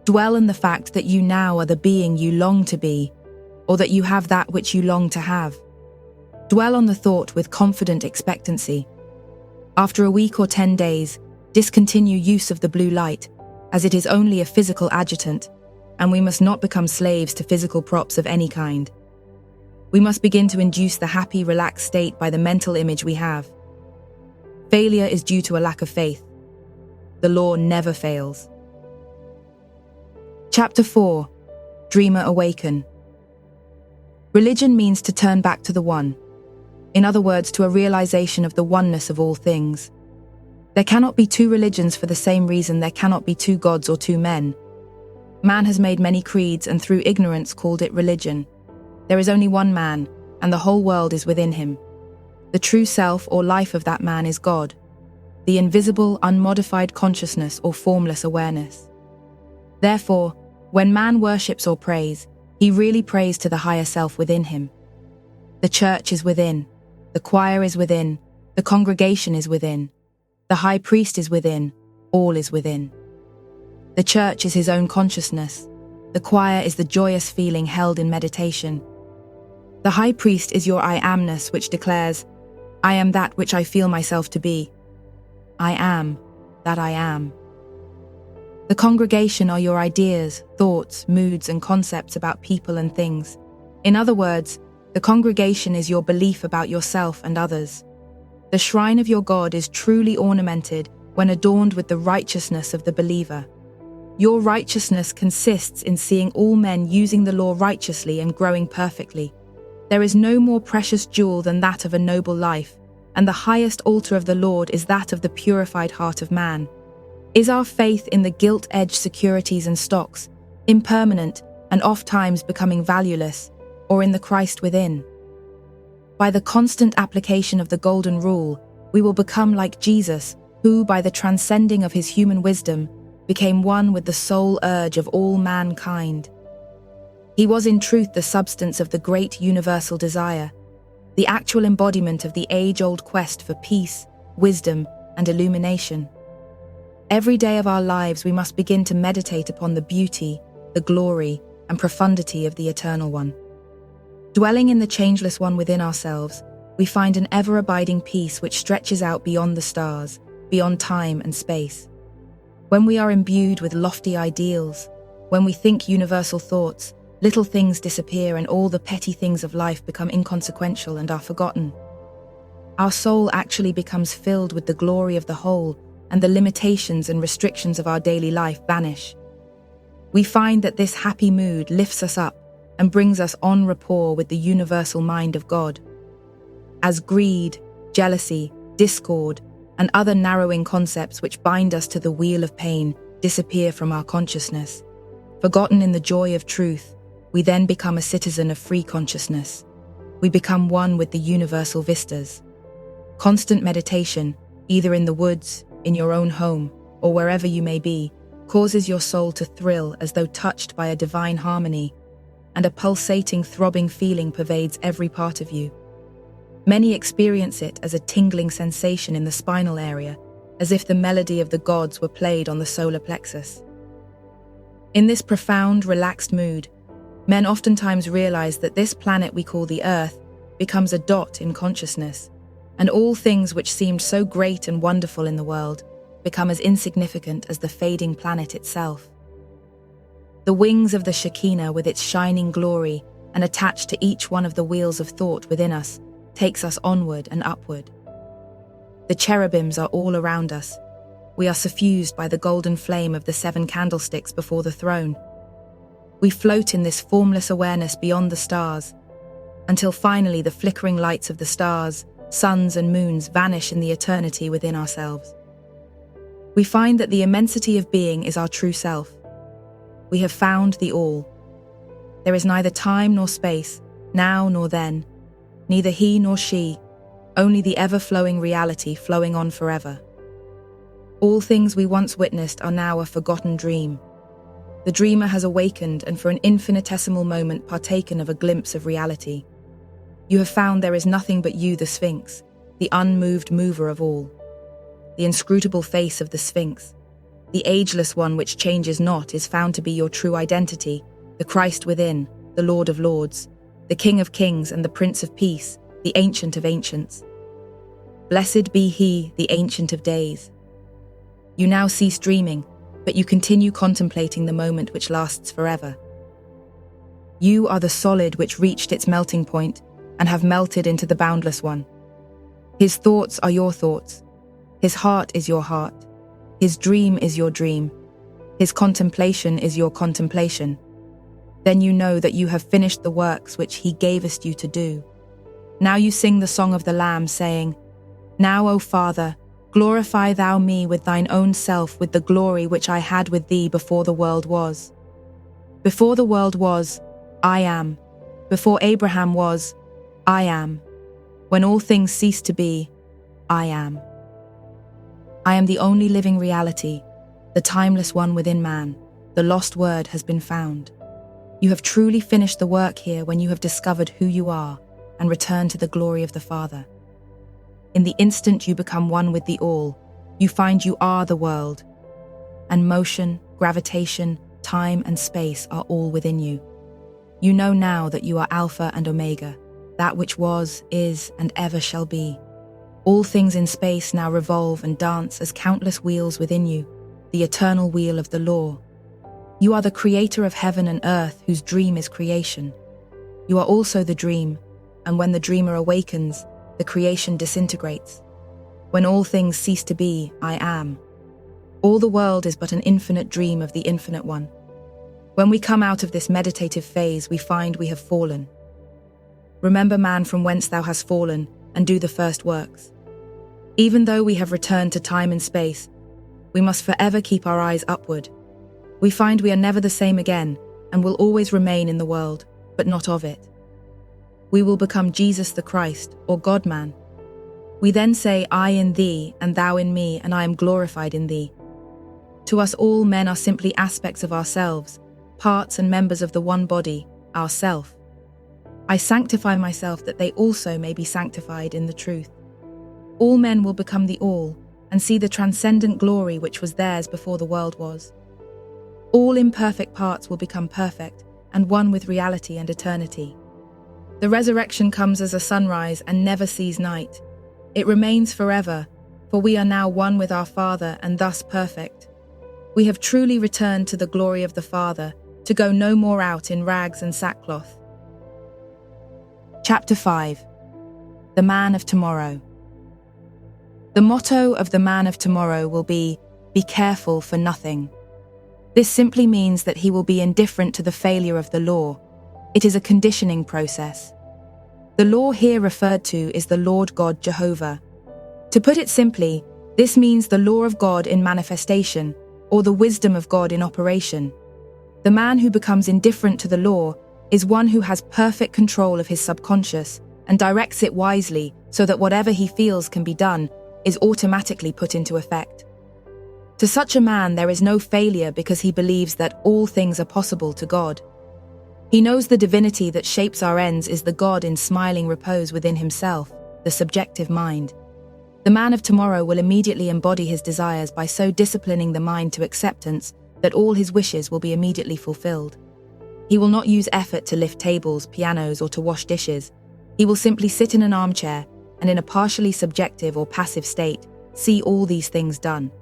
Dwell in the fact that you now are the being you long to be, or that you have that which you long to have. Dwell on the thought with confident expectancy. After a week or 10 days, discontinue use of the blue light, as it is only a physical adjutant, and we must not become slaves to physical props of any kind. We must begin to induce the happy, relaxed state by the mental image we have. Failure is due to a lack of faith. The law never fails. Chapter 4. Dreamer Awaken. Religion means to turn back to the One. In other words, to a realization of the oneness of all things. There cannot be two religions for the same reason there cannot be two gods or two men. Man has made many creeds and through ignorance called it religion. There is only one man, and the whole world is within him. The true self or life of that man is God. the invisible, unmodified consciousness or formless awareness. Therefore, when man worships or prays, he really prays to the higher self within him. The church is within, the choir is within, the congregation is within, the high priest is within, all is within. The church is his own consciousness, the choir is the joyous feeling held in meditation. The high priest is your I amness, which declares, I am that which I feel myself to be. I am that I am. The congregation are your ideas, thoughts, moods, and concepts about people and things. In other words, the congregation is your belief about yourself and others. The shrine of your God is truly ornamented when adorned with the righteousness of the believer. Your righteousness consists in seeing all men using the law righteously and growing perfectly. There is no more precious jewel than that of a noble life, and the highest altar of the Lord is that of the purified heart of man. Is our faith in the gilt-edged securities and stocks, impermanent and oft-times becoming valueless, or in the Christ within? By the constant application of the golden rule, we will become like Jesus, who, by the transcending of his human wisdom, became one with the sole urge of all mankind. He was in truth the substance of the great universal desire, the actual embodiment of the age-old quest for peace, wisdom, and illumination. Every day of our lives we must begin to meditate upon the beauty, the glory, and profundity of the Eternal One. Dwelling in the changeless One within ourselves, we find an ever-abiding peace which stretches out beyond the stars, beyond time and space. When we are imbued with lofty ideals, when we think universal thoughts, little things disappear and all the petty things of life become inconsequential and are forgotten. Our soul actually becomes filled with the glory of the whole, and the limitations and restrictions of our daily life vanish. We find that this happy mood lifts us up and brings us en rapport with the universal mind of God. As greed, jealousy, discord, and other narrowing concepts which bind us to the wheel of pain disappear from our consciousness, forgotten in the joy of truth, we then become a citizen of free consciousness. We become one with the universal vistas. Constant meditation, either in the woods, in your own home, or wherever you may be, causes your soul to thrill as though touched by a divine harmony, and a pulsating, throbbing feeling pervades every part of you. Many experience it as a tingling sensation in the spinal area, as if the melody of the gods were played on the solar plexus. In this profound, relaxed mood, men oftentimes realize that this planet we call the Earth becomes a dot in consciousness, and all things which seemed so great and wonderful in the world become as insignificant as the fading planet itself. The wings of the Shekinah with its shining glory and attached to each one of the wheels of thought within us takes us onward and upward. The cherubims are all around us. We are suffused by the golden flame of the 7 candlesticks before the throne. We float in this formless awareness beyond the stars, until finally the flickering lights of the stars, suns and moons vanish in the eternity within ourselves. We find that the immensity of being is our true self. We have found the all. There is neither time nor space, now nor then, neither he nor she, only the ever-flowing reality flowing on forever. All things we once witnessed are now a forgotten dream. The dreamer has awakened and for an infinitesimal moment partaken of a glimpse of reality. You have found there is nothing but you, the Sphinx, the unmoved mover of all. The inscrutable face of the Sphinx, the ageless one which changes not, is found to be your true identity, the Christ within, the Lord of Lords, the King of Kings and the Prince of Peace, the Ancient of Ancients. Blessed be he, the Ancient of Days. You now cease dreaming, but you continue contemplating the moment which lasts forever. You are the solid which reached its melting point and have melted into the boundless one. His thoughts are your thoughts. His heart is your heart. His dream is your dream. His contemplation is your contemplation. Then you know that you have finished the works which he gavest you to do. Now you sing the song of the Lamb, saying, Now, O Father, glorify thou me with thine own self with the glory which I had with thee before the world was. Before the world was, I am. Before Abraham was, I am. When all things cease to be, I am. I am the only living reality, the timeless one within man. The lost word has been found. You have truly finished the work here when you have discovered who you are and returned to the glory of the Father. In the instant you become one with the all, you find you are the world, and motion, gravitation, time and space are all within you. You know now that you are Alpha and Omega, that which was, is, and ever shall be. All things in space now revolve and dance as countless wheels within you, the eternal wheel of the law. You are the creator of heaven and earth whose dream is creation. You are also the dream, and when the dreamer awakens, the creation disintegrates. When all things cease to be, I am. All the world is but an infinite dream of the Infinite One. When we come out of this meditative phase, we find we have fallen. Remember, man, from whence thou hast fallen, and do the first works. Even though we have returned to time and space, we must forever keep our eyes upward. We find we are never the same again, and will always remain in the world, but not of it. We will become Jesus the Christ, or God-man. We then say, I in thee, and thou in me, and I am glorified in thee. To us all, men are simply aspects of ourselves, parts and members of the one body, ourself. I sanctify myself that they also may be sanctified in the truth. All men will become the all, and see the transcendent glory which was theirs before the world was. All imperfect parts will become perfect, and one with reality and eternity. The resurrection comes as a sunrise and never sees night. It remains forever, for we are now one with our Father and thus perfect. We have truly returned to the glory of the Father, to go no more out in rags and sackcloth. Chapter 5. The Man of Tomorrow. The motto of the Man of Tomorrow will be careful for nothing. This simply means that he will be indifferent to the failure of the law. It is a conditioning process. The law here referred to is the Lord God Jehovah. To put it simply, this means the law of God in manifestation, or the wisdom of God in operation. The man who becomes indifferent to the law is one who has perfect control of his subconscious and directs it wisely so that whatever he feels can be done is automatically put into effect. To such a man, there is no failure because he believes that all things are possible to God. He knows the divinity that shapes our ends is the God in smiling repose within himself, the subjective mind. The man of tomorrow will immediately embody his desires by so disciplining the mind to acceptance that all his wishes will be immediately fulfilled. He will not use effort to lift tables, pianos, or to wash dishes. He will simply sit in an armchair and in a partially subjective or passive state, see all these things done.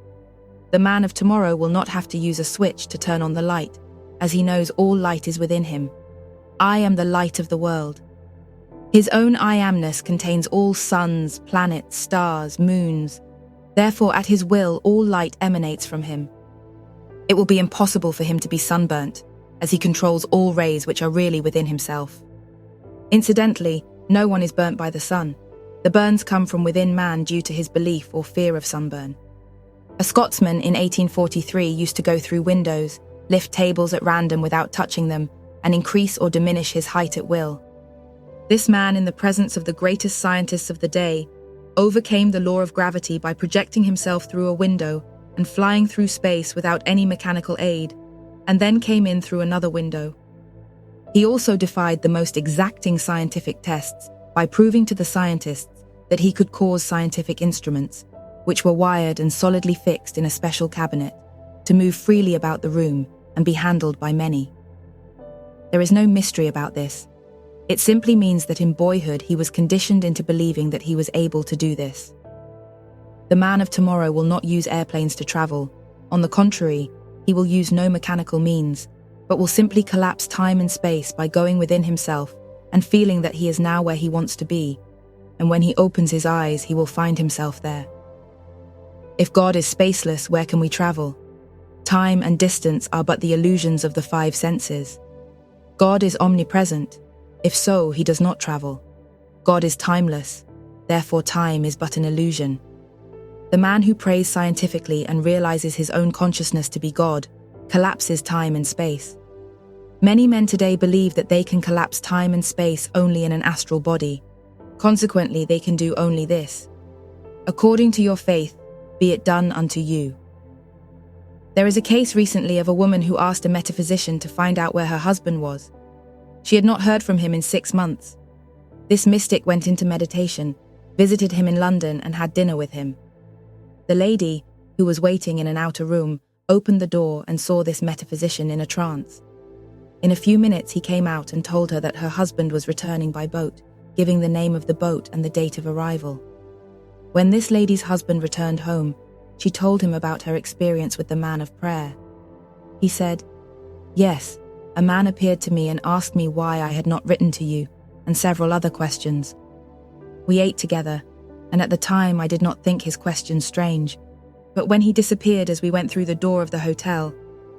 The man of tomorrow will not have to use a switch to turn on the light, as he knows all light is within him. I am the light of the world. His own I-amness contains all suns, planets, stars, moons. Therefore, at his will, all light emanates from him. It will be impossible for him to be sunburnt, as he controls all rays which are really within himself. Incidentally, no one is burnt by the sun. The burns come from within man due to his belief or fear of sunburn. A Scotsman in 1843 used to go through windows, lift tables at random without touching them, and increase or diminish his height at will. This man, in the presence of the greatest scientists of the day, overcame the law of gravity by projecting himself through a window and flying through space without any mechanical aid, and then came in through another window. He also defied the most exacting scientific tests by proving to the scientists that he could cause scientific instruments, which were wired and solidly fixed in a special cabinet, to move freely about the room and be handled by many. There is no mystery about this. It simply means that in boyhood he was conditioned into believing that he was able to do this. The man of tomorrow will not use airplanes to travel. On the contrary, he will use no mechanical means, but will simply collapse time and space by going within himself and feeling that he is now where he wants to be, and when he opens his eyes, he will find himself there. If God is spaceless, where can we travel? Time and distance are but the illusions of the five senses. God is omnipresent. If so, he does not travel. God is timeless. Therefore, time is but an illusion. The man who prays scientifically and realizes his own consciousness to be God collapses time and space. Many men today believe that they can collapse time and space only in an astral body. Consequently, they can do only this. According to your faith, be it done unto you. There is a case recently of a woman who asked a metaphysician to find out where her husband was. She had not heard from him in 6 months. This mystic went into meditation, visited him in London, and had dinner with him. The lady, who was waiting in an outer room, opened the door and saw this metaphysician in a trance. In a few minutes he came out and told her that her husband was returning by boat, giving the name of the boat and the date of arrival. When this lady's husband returned home, she told him about her experience with the man of prayer. He said, "Yes, a man appeared to me and asked me why I had not written to you, and several other questions. We ate together, and at the time I did not think his questions strange, but when he disappeared as we went through the door of the hotel,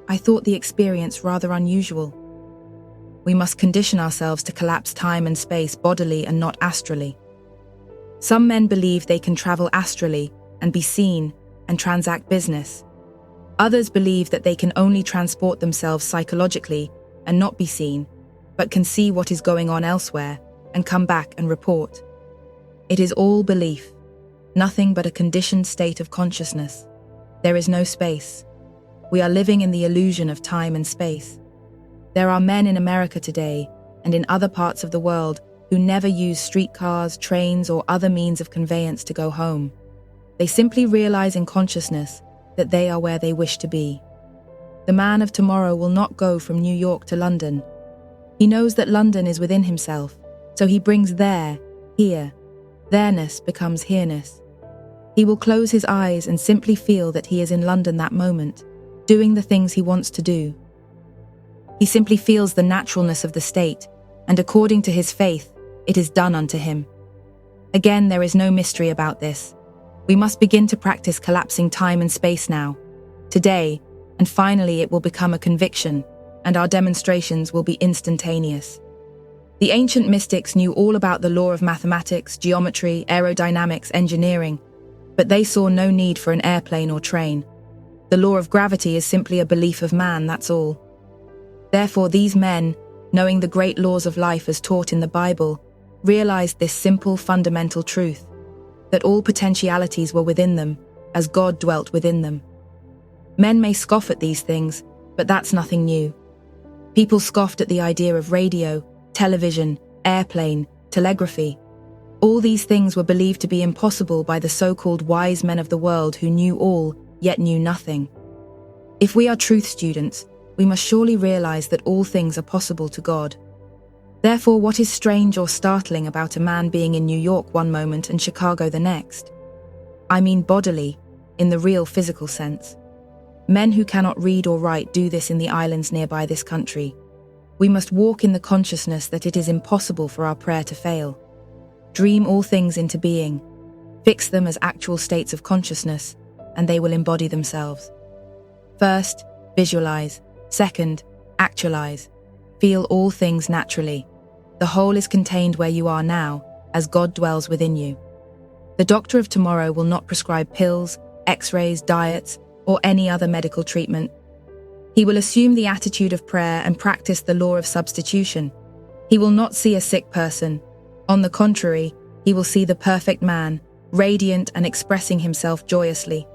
I thought the experience rather unusual. We must condition ourselves to collapse time and space bodily and not astrally. Some men believe they can travel astrally and be seen and transact business. Others believe that they can only transport themselves psychologically and not be seen, but can see what is going on elsewhere and come back and report. It is all belief, nothing but a conditioned state of consciousness. There is no space. We are living in the illusion of time and space. There are men in America today and in other parts of the world who never use streetcars, trains, or other means of conveyance to go home. They simply realize in consciousness that they are where they wish to be. The man of tomorrow will not go from New York to London. He knows that London is within himself, so he brings there, here. There-ness becomes here-ness. He will close his eyes and simply feel that he is in London that moment, doing the things he wants to do. He simply feels the naturalness of the state, and according to his faith, it is done unto him. Again, there is no mystery about this. We must begin to practice collapsing time and space now, today, and finally it will become a conviction, and our demonstrations will be instantaneous. The ancient mystics knew all about the law of mathematics, geometry, aerodynamics, engineering, but they saw no need for an airplane or train. The law of gravity is simply a belief of man, that's all. Therefore, these men, knowing the great laws of life as taught in the Bible, realized this simple fundamental truth, that all potentialities were within them, as God dwelt within them. Men may scoff at these things, but that's nothing new. People scoffed at the idea of radio, television, airplane, telegraphy. All these things were believed to be impossible by the so-called wise men of the world who knew all, yet knew nothing. If we are truth students, we must surely realize that all things are possible to God. Therefore, what is strange or startling about a man being in New York one moment and Chicago the next? I mean bodily, in the real physical sense. Men who cannot read or write do this in the islands nearby this country. We must walk in the consciousness that it is impossible for our prayer to fail. Dream all things into being. Fix them as actual states of consciousness, and they will embody themselves. First, visualize. Second, actualize. Feel all things naturally. The whole is contained where you are now, as God dwells within you. The doctor of tomorrow will not prescribe pills, x-rays, diets, or any other medical treatment. He will assume the attitude of prayer and practice the law of substitution. He will not see a sick person. On the contrary, he will see the perfect man, radiant and expressing himself joyously.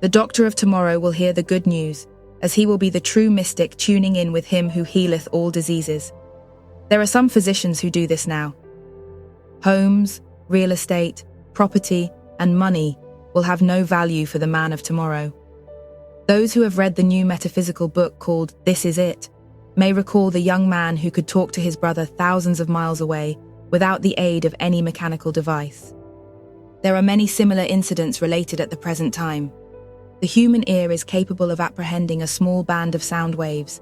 The doctor of tomorrow will hear the good news, as he will be the true mystic tuning in with him who healeth all diseases. There are some physicians who do this now. Homes, real estate, property, and money will have no value for the man of tomorrow. Those who have read the new metaphysical book called This Is It may recall the young man who could talk to his brother thousands of miles away without the aid of any mechanical device. There are many similar incidents related at the present time. The human ear is capable of apprehending a small band of sound waves.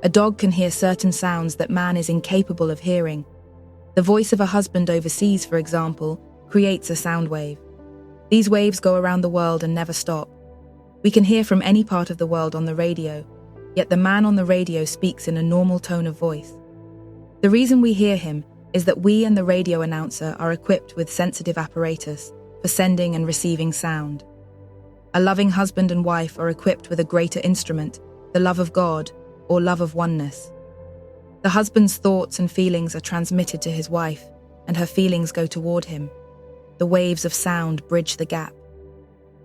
A dog can hear certain sounds that man is incapable of hearing. The voice of a husband overseas, for example, creates a sound wave. These waves go around the world and never stop. We can hear from any part of the world on the radio, yet the man on the radio speaks in a normal tone of voice. The reason we hear him is that we and the radio announcer are equipped with sensitive apparatus for sending and receiving sound. A loving husband and wife are equipped with a greater instrument, the love of God, or love of oneness. The husband's thoughts and feelings are transmitted to his wife, and her feelings go toward him. The waves of sound bridge the gap.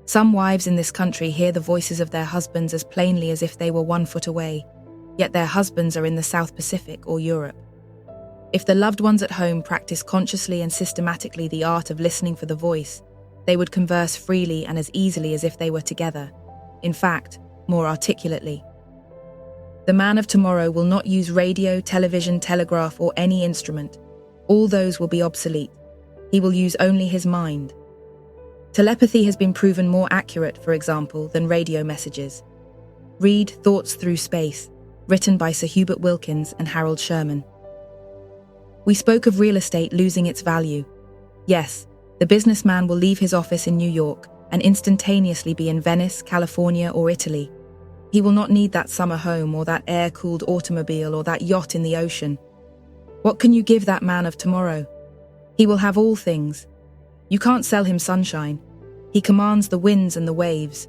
Some wives in this country hear the voices of their husbands as plainly as if they were 1 foot away, yet their husbands are in the South Pacific or Europe. If the loved ones at home practice consciously and systematically the art of listening for the voice, they would converse freely and as easily as if they were together. In fact, more articulately. The man of tomorrow will not use radio, television, telegraph, or any instrument. All those will be obsolete. He will use only his mind. Telepathy has been proven more accurate, for example, than radio messages. Read Thoughts Through Space, written by Sir Hubert Wilkins and Harold Sherman. We spoke of real estate losing its value. Yes, the businessman will leave his office in New York and instantaneously be in Venice, California, or Italy. He will not need that summer home or that air-cooled automobile or that yacht in the ocean. What can you give that man of tomorrow? He will have all things. You can't sell him sunshine. He commands the winds and the waves.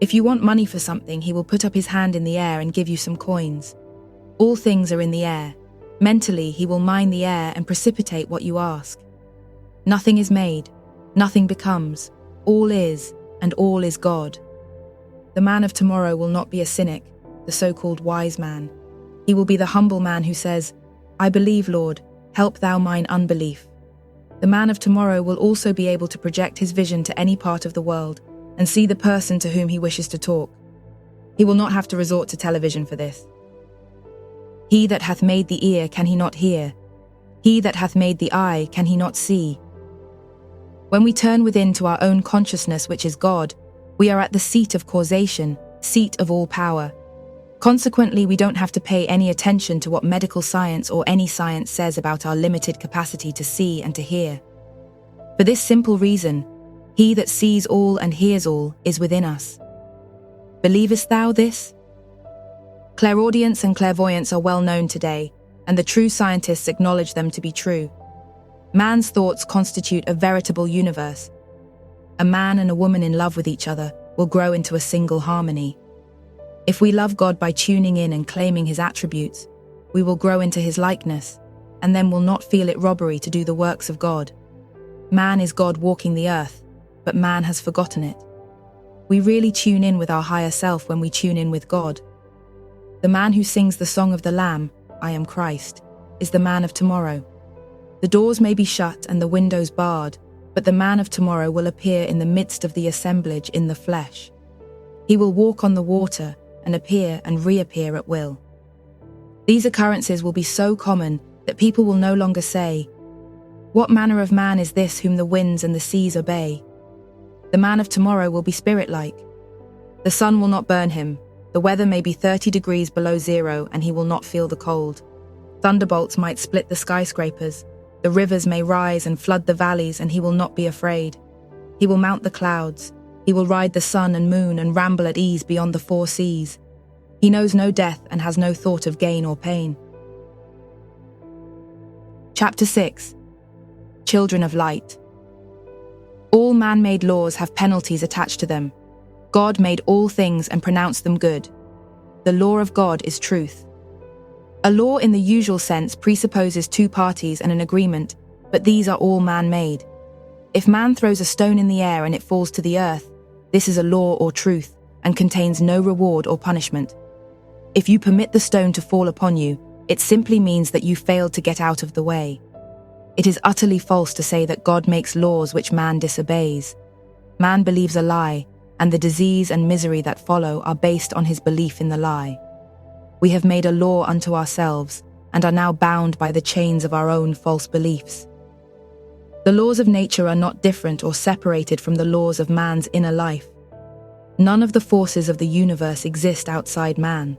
If you want money for something, he will put up his hand in the air and give you some coins. All things are in the air. Mentally, he will mine the air and precipitate what you ask. Nothing is made, nothing becomes, all is, and all is God. The man of tomorrow will not be a cynic, the so-called wise man. He will be the humble man who says, I believe, Lord, help thou mine unbelief. The man of tomorrow will also be able to project his vision to any part of the world and see the person to whom he wishes to talk. He will not have to resort to television for this. He that hath made the ear, can he not hear? He that hath made the eye, can he not see? When we turn within to our own consciousness, which is God, we are at the seat of causation, seat of all power. Consequently, we don't have to pay any attention to what medical science or any science says about our limited capacity to see and to hear. For this simple reason, he that sees all and hears all is within us. Believest thou this? Clairaudience and clairvoyance are well known today, and the true scientists acknowledge them to be true. Man's thoughts constitute a veritable universe. A man and a woman in love with each other will grow into a single harmony. If we love God by tuning in and claiming his attributes, we will grow into his likeness, and then will not feel it robbery to do the works of God. Man is God walking the earth, but man has forgotten it. We really tune in with our higher self when we tune in with God. The man who sings the song of the Lamb, I am Christ, is the man of tomorrow. The doors may be shut and the windows barred, but the man of tomorrow will appear in the midst of the assemblage in the flesh. He will walk on the water and appear and reappear at will. These occurrences will be so common that people will no longer say, What manner of man is this whom the winds and the seas obey? The man of tomorrow will be spirit-like. The sun will not burn him. The weather may be 30 degrees below zero and he will not feel the cold. Thunderbolts might split the skyscrapers. The rivers may rise and flood the valleys and he will not be afraid. He will mount the clouds. He will ride the sun and moon and ramble at ease beyond the 4 seas. He knows no death and has no thought of gain or pain. Chapter 6. Children of Light. All man-made laws have penalties attached to them. God made all things and pronounced them good. The law of God is truth. A law in the usual sense presupposes 2 parties and an agreement, but these are all man-made. If man throws a stone in the air and it falls to the earth, this is a law or truth and contains no reward or punishment. If you permit the stone to fall upon you, it simply means that you failed to get out of the way. It is utterly false to say that God makes laws which man disobeys. Man believes a lie, and the disease and misery that follow are based on his belief in the lie. We have made a law unto ourselves, and are now bound by the chains of our own false beliefs. The laws of nature are not different or separated from the laws of man's inner life. None of the forces of the universe exist outside man.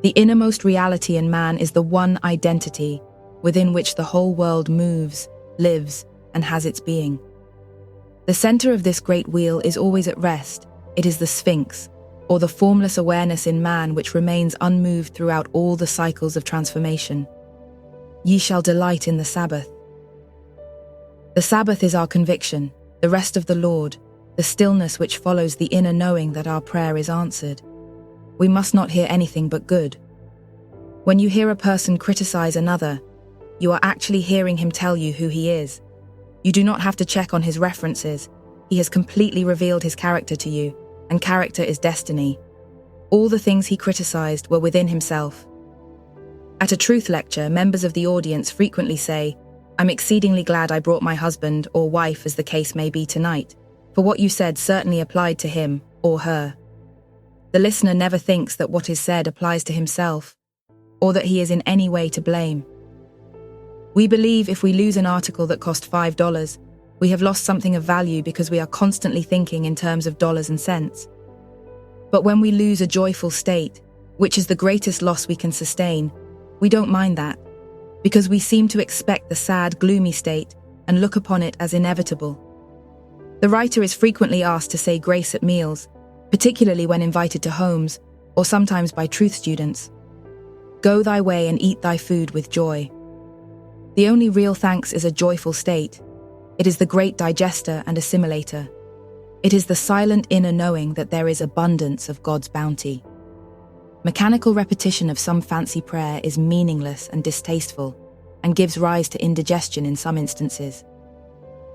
The innermost reality in man is the one identity within which the whole world moves, lives, and has its being. The center of this great wheel is always at rest. It is the Sphinx, or the formless awareness in man which remains unmoved throughout all the cycles of transformation. Ye shall delight in the Sabbath. The Sabbath is our conviction, the rest of the Lord, the stillness which follows the inner knowing that our prayer is answered. We must not hear anything but good. When you hear a person criticize another, you are actually hearing him tell you who he is. You do not have to check on his references, he has completely revealed his character to you, and character is destiny. All the things he criticized were within himself. At a truth lecture, members of the audience frequently say, "I'm exceedingly glad I brought my husband or wife, as the case may be, tonight, for what you said certainly applied to him or her." The listener never thinks that what is said applies to himself, or that he is in any way to blame. We believe if we lose an article that cost $5, we have lost something of value because we are constantly thinking in terms of dollars and cents. But when we lose a joyful state, which is the greatest loss we can sustain, we don't mind that, because we seem to expect the sad, gloomy state and look upon it as inevitable. The writer is frequently asked to say grace at meals, particularly when invited to homes, or sometimes by truth students. Go thy way and eat thy food with joy. The only real thanks is a joyful state. It is the great digester and assimilator. It is the silent inner knowing that there is abundance of God's bounty. Mechanical repetition of some fancy prayer is meaningless and distasteful, and gives rise to indigestion in some instances.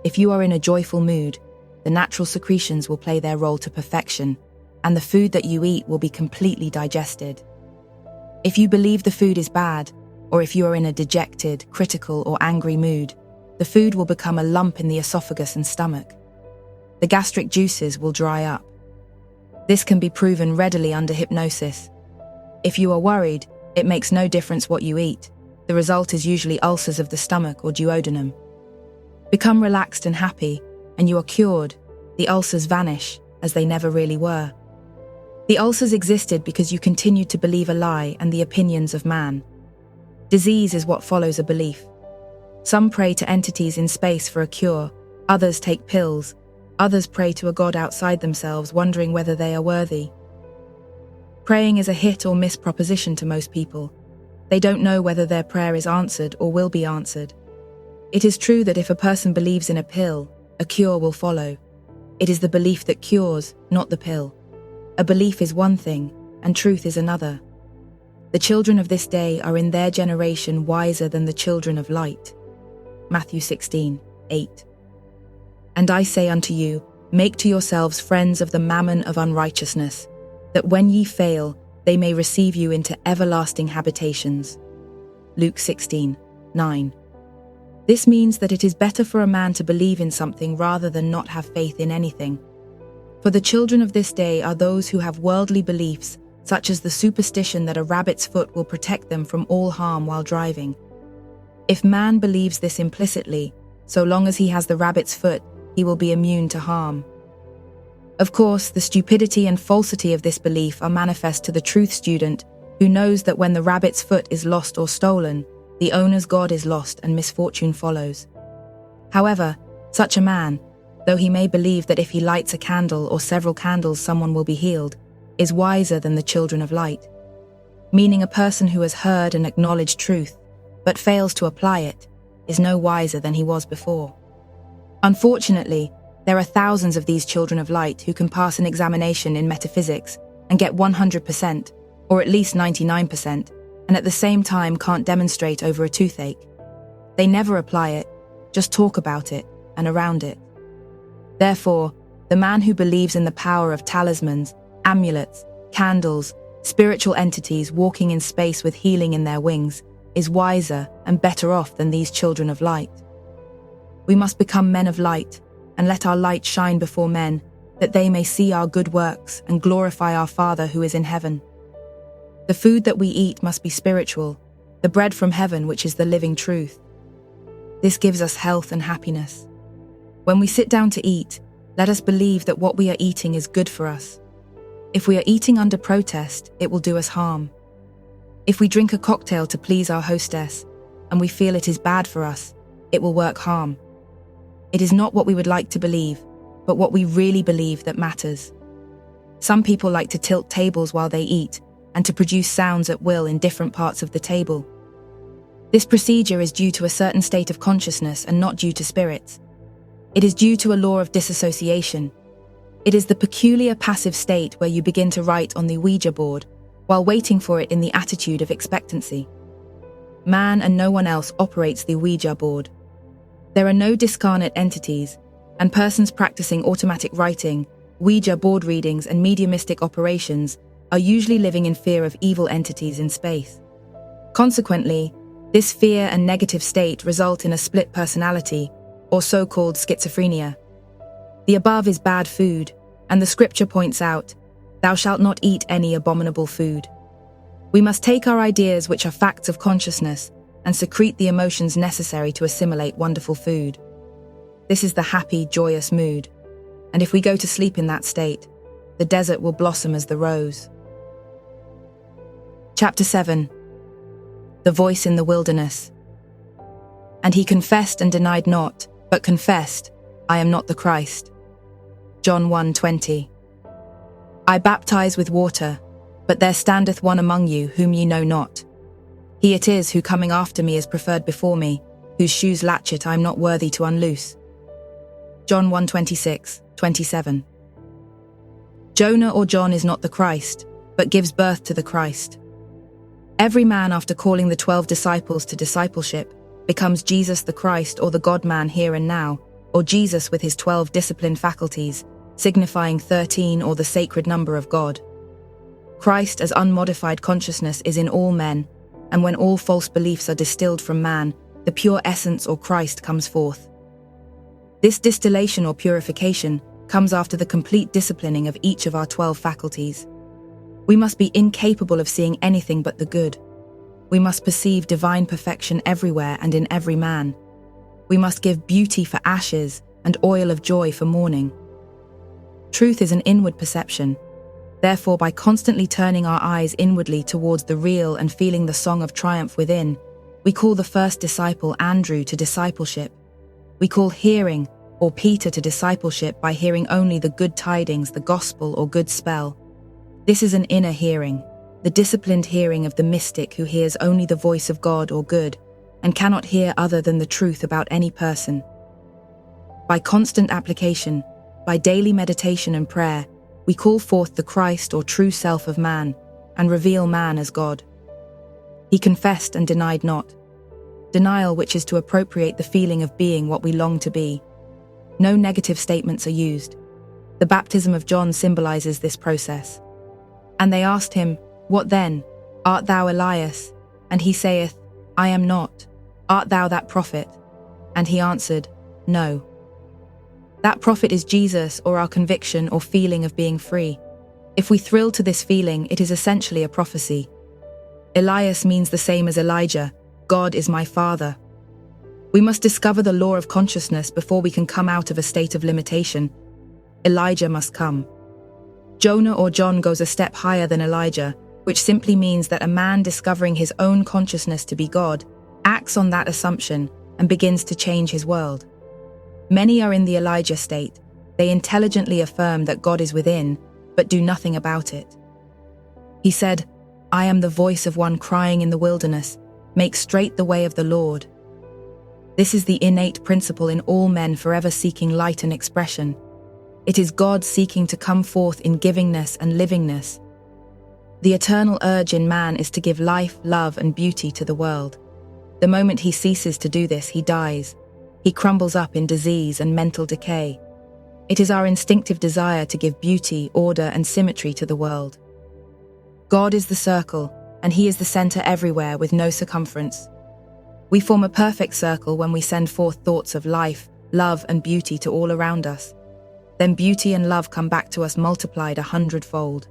If you are in a joyful mood, the natural secretions will play their role to perfection, and the food that you eat will be completely digested. If you believe the food is bad, or if you are in a dejected, critical, or angry mood, the food will become a lump in the esophagus and stomach. The gastric juices will dry up. This can be proven readily under hypnosis. If you are worried, it makes no difference what you eat. The result is usually ulcers of the stomach or duodenum. Become relaxed and happy, and you are cured. The ulcers vanish, as they never really were. The ulcers existed because you continued to believe a lie and the opinions of man. Disease is what follows a belief. Some pray to entities in space for a cure, others take pills, others pray to a god outside themselves, wondering whether they are worthy. Praying is a hit or miss proposition to most people. They don't know whether their prayer is answered or will be answered. It is true that if a person believes in a pill, a cure will follow. It is the belief that cures, not the pill. A belief is one thing, and truth is another. The children of this day are in their generation wiser than the children of light. Matthew 16:8. And I say unto you, make to yourselves friends of the mammon of unrighteousness, that when ye fail, they may receive you into everlasting habitations. Luke 16:9. This means that it is better for a man to believe in something rather than not have faith in anything. For the children of this day are those who have worldly beliefs, such as the superstition that a rabbit's foot will protect them from all harm while driving. If man believes this implicitly, so long as he has the rabbit's foot, he will be immune to harm. Of course, the stupidity and falsity of this belief are manifest to the truth student, who knows that when the rabbit's foot is lost or stolen, the owner's God is lost and misfortune follows. However, such a man, though he may believe that if he lights a candle or several candles someone will be healed, is wiser than the children of light. Meaning a person who has heard and acknowledged truth, but fails to apply it, is no wiser than he was before. Unfortunately, there are thousands of these children of light who can pass an examination in metaphysics and get 100%, or at least 99%, and at the same time can't demonstrate over a toothache. They never apply it, just talk about it and around it. Therefore, the man who believes in the power of talismans, amulets, candles, spiritual entities walking in space with healing in their wings, is wiser and better off than these children of light. We must become men of light and let our light shine before men, that they may see our good works and glorify our Father who is in heaven. The food that we eat must be spiritual, the bread from heaven which is the living truth. This gives us health and happiness. When we sit down to eat, let us believe that what we are eating is good for us. If we are eating under protest, it will do us harm. If we drink a cocktail to please our hostess, and we feel it is bad for us, it will work harm. It is not what we would like to believe, but what we really believe that matters. Some people like to tilt tables while they eat, and to produce sounds at will in different parts of the table. This procedure is due to a certain state of consciousness and not due to spirits. It is due to a law of disassociation. It is the peculiar passive state where you begin to write on the Ouija board, while waiting for it in the attitude of expectancy. Man and no one else operates the Ouija board. There are no discarnate entities, and persons practicing automatic writing, Ouija board readings, and mediumistic operations are usually living in fear of evil entities in space. Consequently, this fear and negative state result in a split personality, or so-called schizophrenia. The above is bad food, and the scripture points out, "Thou shalt not eat any abominable food." We must take our ideas, which are facts of consciousness, and secrete the emotions necessary to assimilate wonderful food. This is the happy, joyous mood, and if we go to sleep in that state, the desert will blossom as the rose. Chapter 7. The Voice in the Wilderness. And he confessed and denied not, but confessed, "I am not the Christ." John 1:20. I baptize with water, but there standeth one among you whom ye know not. He it is who coming after me is preferred before me, whose shoes latchet I am not worthy to unloose. John 1:26-27. Jonah or John is not the Christ, but gives birth to the Christ. Every man, after calling the 12 disciples to discipleship, becomes Jesus the Christ, or the God-man here and now, or Jesus with his 12 disciplined faculties, signifying 13, or the sacred number of God. Christ as unmodified consciousness is in all men, and when all false beliefs are distilled from man, the pure essence or Christ comes forth. This distillation or purification comes after the complete disciplining of each of our 12 faculties. We must be incapable of seeing anything but the good. We must perceive divine perfection everywhere and in every man. We must give beauty for ashes and oil of joy for mourning. Truth is an inward perception. Therefore, by constantly turning our eyes inwardly towards the real and feeling the song of triumph within, we call the first disciple Andrew to discipleship. We call hearing, or Peter, to discipleship by hearing only the good tidings, the gospel, or good spell. This is an inner hearing, the disciplined hearing of the mystic who hears only the voice of God or good, and cannot hear other than the truth about any person. By constant application, by daily meditation and prayer, we call forth the Christ or true self of man, and reveal man as God. He confessed and denied not. Denial, which is to appropriate the feeling of being what we long to be. No negative statements are used. The baptism of John symbolizes this process. And they asked him, "What then? Art thou Elias?" And he saith, "I am not. Art thou that prophet?" And he answered, "No." That prophet is Jesus, or our conviction or feeling of being free. If we thrill to this feeling, it is essentially a prophecy. Elias means the same as Elijah, God is my Father. We must discover the law of consciousness before we can come out of a state of limitation. Elijah must come. Jonah or John goes a step higher than Elijah, which simply means that a man discovering his own consciousness to be God acts on that assumption and begins to change his world. Many are in the Elijah state. They intelligently affirm that God is within, but do nothing about it. He said, "I am the voice of one crying in the wilderness, make straight the way of the Lord." This is the innate principle in all men forever seeking light and expression. It is God seeking to come forth in givingness and livingness. The eternal urge in man is to give life, love, and beauty to the world. The moment he ceases to do this, he dies. He crumbles up in disease and mental decay. It is our instinctive desire to give beauty, order, and symmetry to the world. God is the circle, and he is the center everywhere with no circumference. We form a perfect circle when we send forth thoughts of life, love, and beauty to all around us. Then beauty and love come back to us multiplied 100-fold.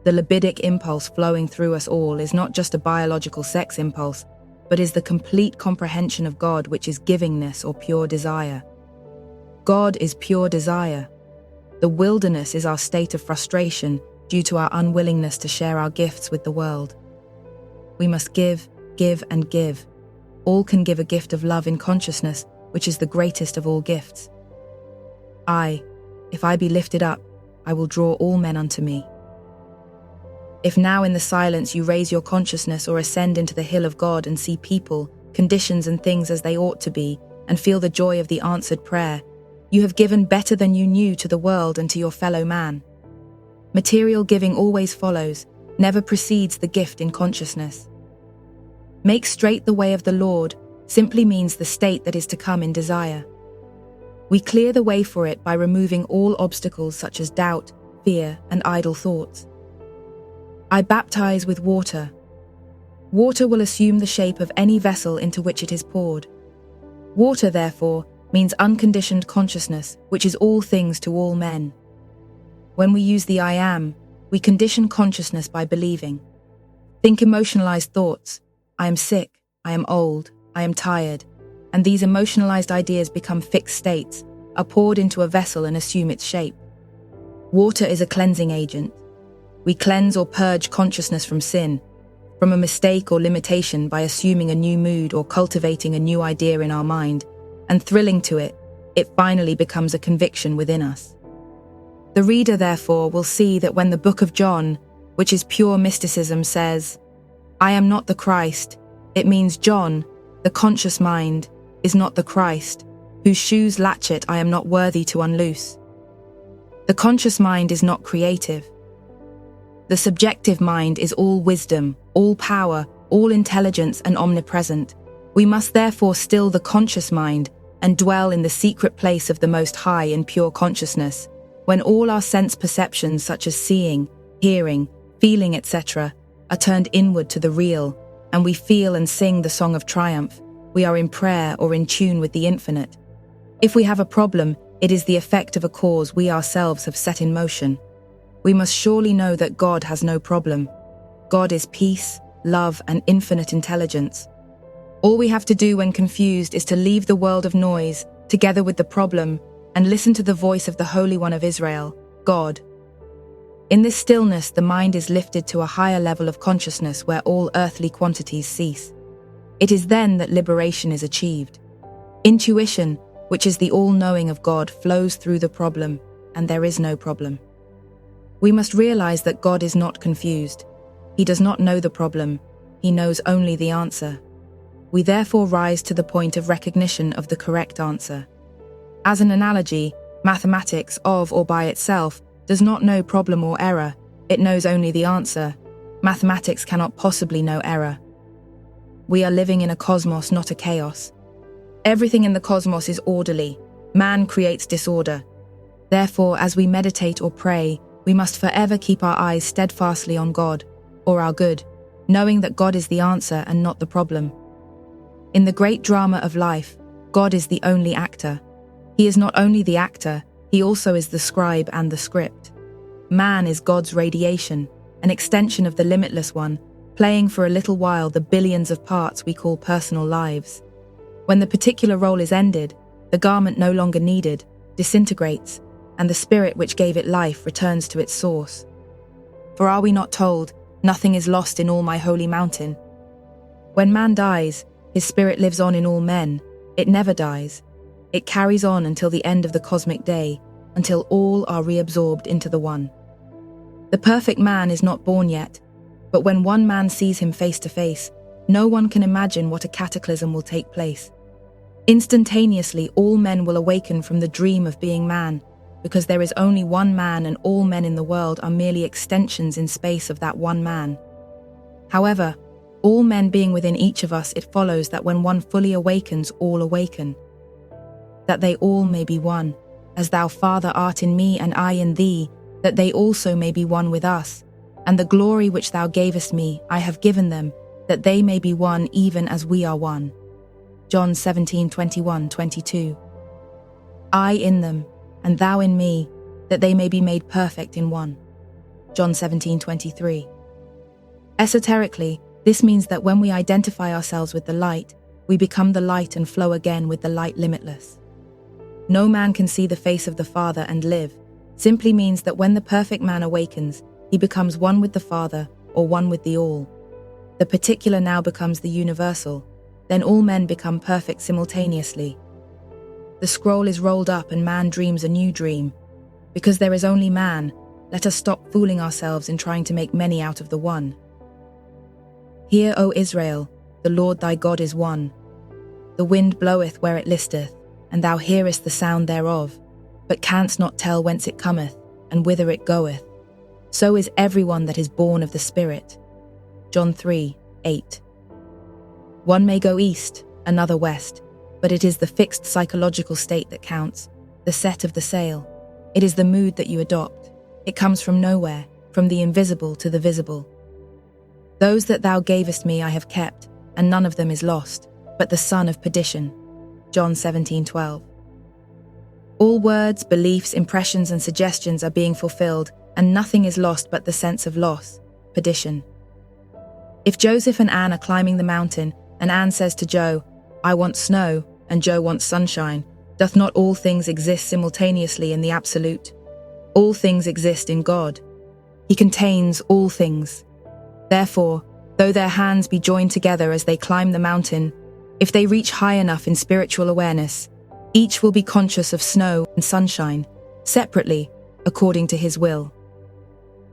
The libidic impulse flowing through us all is not just a biological sex impulse, but is the complete comprehension of God, which is givingness or pure desire. God is pure desire. The wilderness is our state of frustration due to our unwillingness to share our gifts with the world. We must give, give, and give. All can give a gift of love in consciousness, which is the greatest of all gifts. If I be lifted up, I will draw all men unto me. If now in the silence you raise your consciousness or ascend into the hill of God and see people, conditions, and things as they ought to be, and feel the joy of the answered prayer, you have given better than you knew to the world and to your fellow man. Material giving always follows, never precedes the gift in consciousness. Make straight the way of the Lord simply means the state that is to come in desire. We clear the way for it by removing all obstacles such as doubt, fear, and idle thoughts. I baptize with water. Water will assume the shape of any vessel into which it is poured. Water, therefore, means unconditioned consciousness, which is all things to all men. When we use the I am, we condition consciousness by believing. Think emotionalized thoughts. I am sick, I am old, I am tired, and these emotionalized ideas become fixed states, are poured into a vessel and assume its shape. Water is a cleansing agent. We cleanse or purge consciousness from sin, from a mistake or limitation by assuming a new mood or cultivating a new idea in our mind, and thrilling to it, it finally becomes a conviction within us. The reader, therefore, will see that when the Book of John, which is pure mysticism, says, I am not the Christ, it means John, the conscious mind, is not the Christ, whose shoes latchet I am not worthy to unloose. The conscious mind is not creative. The subjective mind is all wisdom, all power, all intelligence and omnipresent. We must therefore still the conscious mind and dwell in the secret place of the Most High in pure consciousness, when all our sense perceptions such as seeing, hearing, feeling, etc., are turned inward to the real, and we feel and sing the song of triumph. We are in prayer or in tune with the infinite. If we have a problem, it is the effect of a cause we ourselves have set in motion. We must surely know that God has no problem. God is peace, love, and infinite intelligence. All we have to do when confused is to leave the world of noise, together with the problem, and listen to the voice of the Holy One of Israel, God. In this stillness, the mind is lifted to a higher level of consciousness where all earthly quantities cease. It is then that liberation is achieved. Intuition, which is the all-knowing of God, flows through the problem, and there is no problem. We must realize that God is not confused. He does not know the problem. He knows only the answer. We therefore rise to the point of recognition of the correct answer. As an analogy, mathematics of or by itself does not know problem or error. It knows only the answer. Mathematics cannot possibly know error. We are living in a cosmos, not a chaos. Everything in the cosmos is orderly. Man creates disorder. Therefore, as we meditate or pray, we must forever keep our eyes steadfastly on God, or our good, knowing that God is the answer and not the problem. In the great drama of life, God is the only actor. He is not only the actor, he also is the scribe and the script. Man is God's radiation, an extension of the limitless one, playing for a little while the billions of parts we call personal lives. When the particular role is ended, the garment no longer needed disintegrates, and the spirit which gave it life returns to its source. For are we not told, nothing is lost in all my holy mountain? When man dies, his spirit lives on in all men. It never dies. It carries on until the end of the cosmic day, until all are reabsorbed into the one. The perfect man is not born yet, but when one man sees him face to face, no one can imagine what a cataclysm will take place. Instantaneously, all men will awaken from the dream of being man, because there is only one man and all men in the world are merely extensions in space of that one man. However, all men being within each of us, it follows that when one fully awakens, all awaken. That they all may be one, as thou, Father, art in me and I in thee, that they also may be one with us. And the glory which thou gavest me, I have given them, that they may be one even as we are one. John 17:21-22. I in them, and thou in me, that they may be made perfect in one. John 17:23. Esoterically, this means that when we identify ourselves with the light, we become the light and flow again with the light limitless. No man can see the face of the Father and live, simply means that when the perfect man awakens, he becomes one with the Father or one with the all. The particular now becomes the universal, then all men become perfect simultaneously. The scroll is rolled up and man dreams a new dream. Because there is only man, let us stop fooling ourselves in trying to make many out of the one. Hear, O Israel, the Lord thy God is one. The wind bloweth where it listeth, and thou hearest the sound thereof, but canst not tell whence it cometh, and whither it goeth. So is everyone that is born of the Spirit. John 3:8. One may go east, another west, but it is the fixed psychological state that counts, the set of the sail. It is the mood that you adopt. It comes from nowhere, from the invisible to the visible. Those that thou gavest me I have kept, and none of them is lost, but the son of perdition. John 17:12. All words, beliefs, impressions, and suggestions are being fulfilled, and nothing is lost but the sense of loss, perdition. If Joseph and Anne are climbing the mountain, and Anne says to Joe, "I want snow," and Joe wants sunshine, doth not all things exist simultaneously in the absolute? All things exist in God. He contains all things. Therefore, though their hands be joined together as they climb the mountain, if they reach high enough in spiritual awareness, each will be conscious of snow and sunshine, separately, according to his will.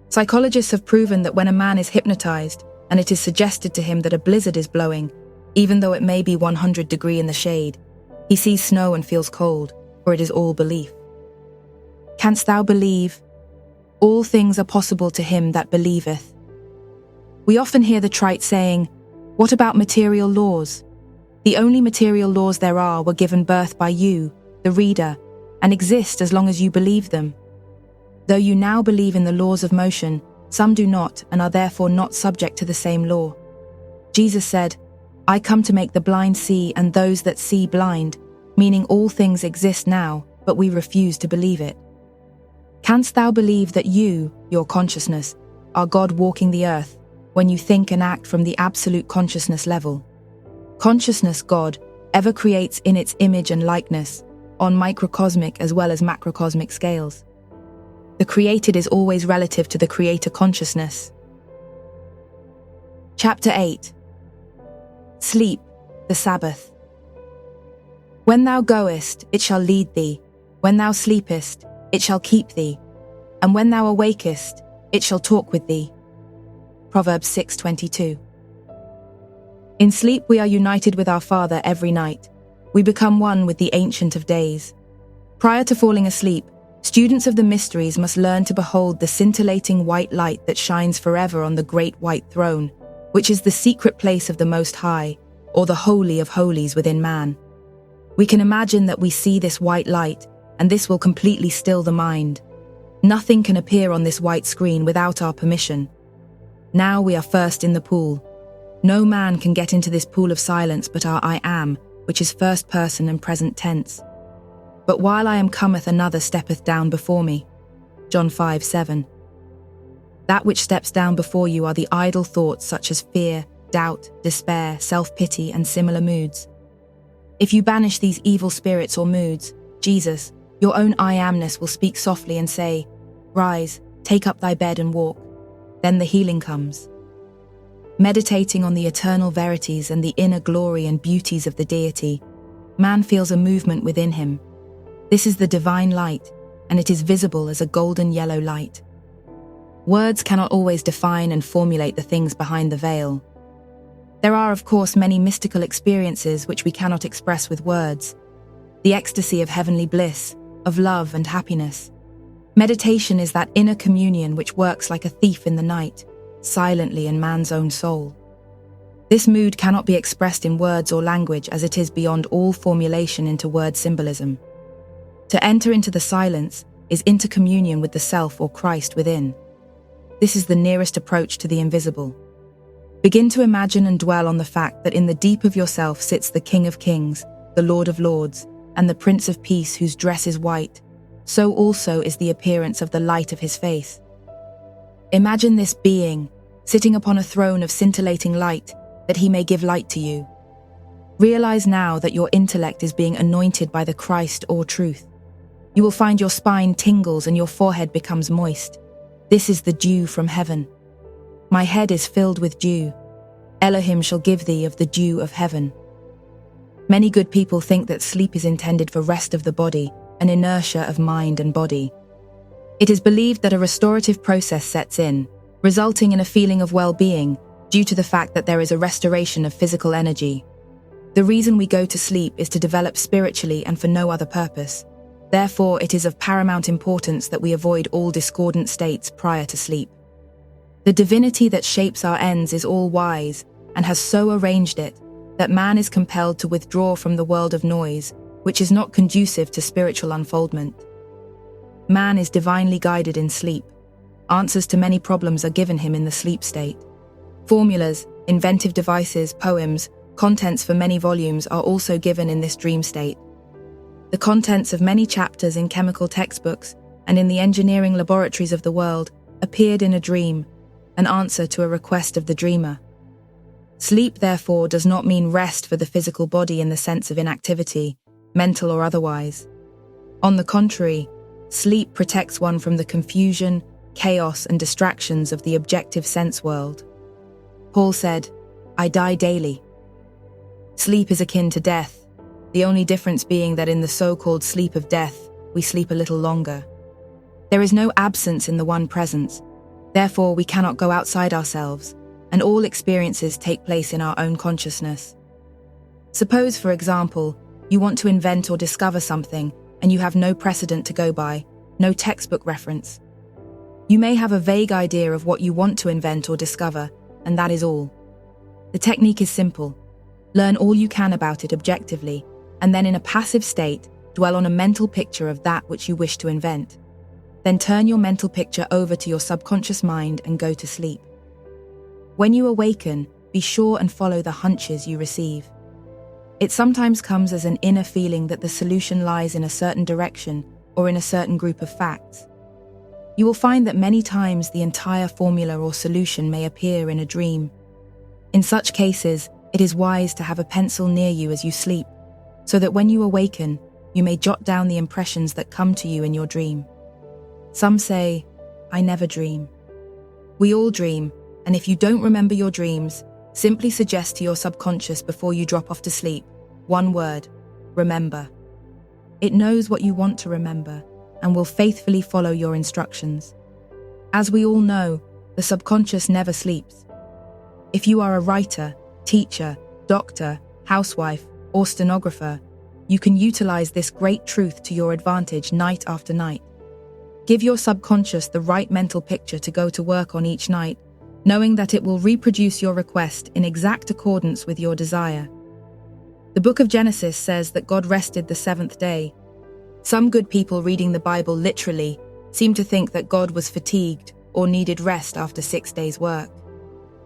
Psychologists have proven that when a man is hypnotized and it is suggested to him that a blizzard is blowing, even though it may be 100 degrees in the shade, he sees snow and feels cold, for it is all belief. Canst thou believe? All things are possible to him that believeth. We often hear the trite saying, "What about material laws?" The only material laws there are were given birth by you, the reader, and exist as long as you believe them. Though you now believe in the laws of motion, some do not and are therefore not subject to the same law. Jesus said, "I come to make the blind see and those that see blind," meaning all things exist now, but we refuse to believe it. Canst thou believe that you, your consciousness, are God walking the earth when you think and act from the absolute consciousness level? Consciousness, God, ever creates in its image and likeness, on microcosmic as well as macrocosmic scales. The created is always relative to the creator consciousness. Chapter 8. Sleep, the Sabbath. When thou goest, it shall lead thee. When thou sleepest, it shall keep thee. And when thou awakest, it shall talk with thee. Proverbs 6:22. In sleep we are united with our Father every night. We become one with the Ancient of Days. Prior to falling asleep, students of the mysteries must learn to behold the scintillating white light that shines forever on the great white throne, which is the secret place of the Most High, or the Holy of Holies within man. We can imagine that we see this white light, and this will completely still the mind. Nothing can appear on this white screen without our permission. Now we are first in the pool. No man can get into this pool of silence but our I am, which is first person and present tense. But while I am cometh another steppeth down before me. John 5:7. That which steps down before you are the idle thoughts such as fear, doubt, despair, self-pity, and similar moods. If you banish these evil spirits or moods, Jesus, your own I amness will speak softly and say, "Rise, take up thy bed and walk." Then the healing comes. Meditating on the eternal verities and the inner glory and beauties of the deity, man feels a movement within him. This is the divine light, and it is visible as a golden yellow light. Words cannot always define and formulate the things behind the veil. There are, of course, many mystical experiences which we cannot express with words. The ecstasy of heavenly bliss, of love and happiness. Meditation is that inner communion which works like a thief in the night, silently in man's own soul. This mood cannot be expressed in words or language as it is beyond all formulation into word symbolism. To enter into the silence is intercommunion with the self or Christ within. This is the nearest approach to the invisible. Begin to imagine and dwell on the fact that in the deep of yourself sits the King of Kings, the Lord of Lords, and the Prince of Peace whose dress is white. So also is the appearance of the light of his face. Imagine this being, sitting upon a throne of scintillating light, that he may give light to you. Realize now that your intellect is being anointed by the Christ or truth. You will find your spine tingles and your forehead becomes moist. This is the dew from heaven. My head is filled with dew. Elohim shall give thee of the dew of heaven. Many good people think that sleep is intended for rest of the body, an inertia of mind and body. It is believed that a restorative process sets in, resulting in a feeling of well-being due to the fact that there is a restoration of physical energy. The reason we go to sleep is to develop spiritually and for no other purpose. Therefore, it is of paramount importance that we avoid all discordant states prior to sleep. The divinity that shapes our ends is all-wise and has so arranged it that man is compelled to withdraw from the world of noise, which is not conducive to spiritual unfoldment. Man is divinely guided in sleep. Answers to many problems are given him in the sleep state. Formulas, inventive devices, poems, contents for many volumes are also given in this dream state. The contents of many chapters in chemical textbooks and in the engineering laboratories of the world appeared in a dream, an answer to a request of the dreamer. Sleep, therefore, does not mean rest for the physical body in the sense of inactivity, mental or otherwise. On the contrary, sleep protects one from the confusion, chaos, and distractions of the objective sense world. Paul said, "I die daily." Sleep is akin to death, the only difference being that in the so-called sleep of death, we sleep a little longer. There is no absence in the one presence, therefore we cannot go outside ourselves, and all experiences take place in our own consciousness. Suppose, for example, you want to invent or discover something and you have no precedent to go by, no textbook reference. You may have a vague idea of what you want to invent or discover, and that is all. The technique is simple. Learn all you can about it objectively, and then in a passive state, dwell on a mental picture of that which you wish to invent. Then turn your mental picture over to your subconscious mind and go to sleep. When you awaken, be sure and follow the hunches you receive. It sometimes comes as an inner feeling that the solution lies in a certain direction or in a certain group of facts. You will find that many times the entire formula or solution may appear in a dream. In such cases, it is wise to have a pencil near you as you sleep, so that when you awaken, you may jot down the impressions that come to you in your dream. Some say, "I never dream." We all dream, and if you don't remember your dreams, simply suggest to your subconscious before you drop off to sleep, one word: remember. It knows what you want to remember and will faithfully follow your instructions. As we all know, the subconscious never sleeps. If you are a writer, teacher, doctor, housewife, or stenographer, you can utilize this great truth to your advantage night after night. Give your subconscious the right mental picture to go to work on each night, knowing that it will reproduce your request in exact accordance with your desire. The book of Genesis says that God rested the seventh day. Some good people reading the Bible literally seem to think that God was fatigued or needed rest after 6 days' work.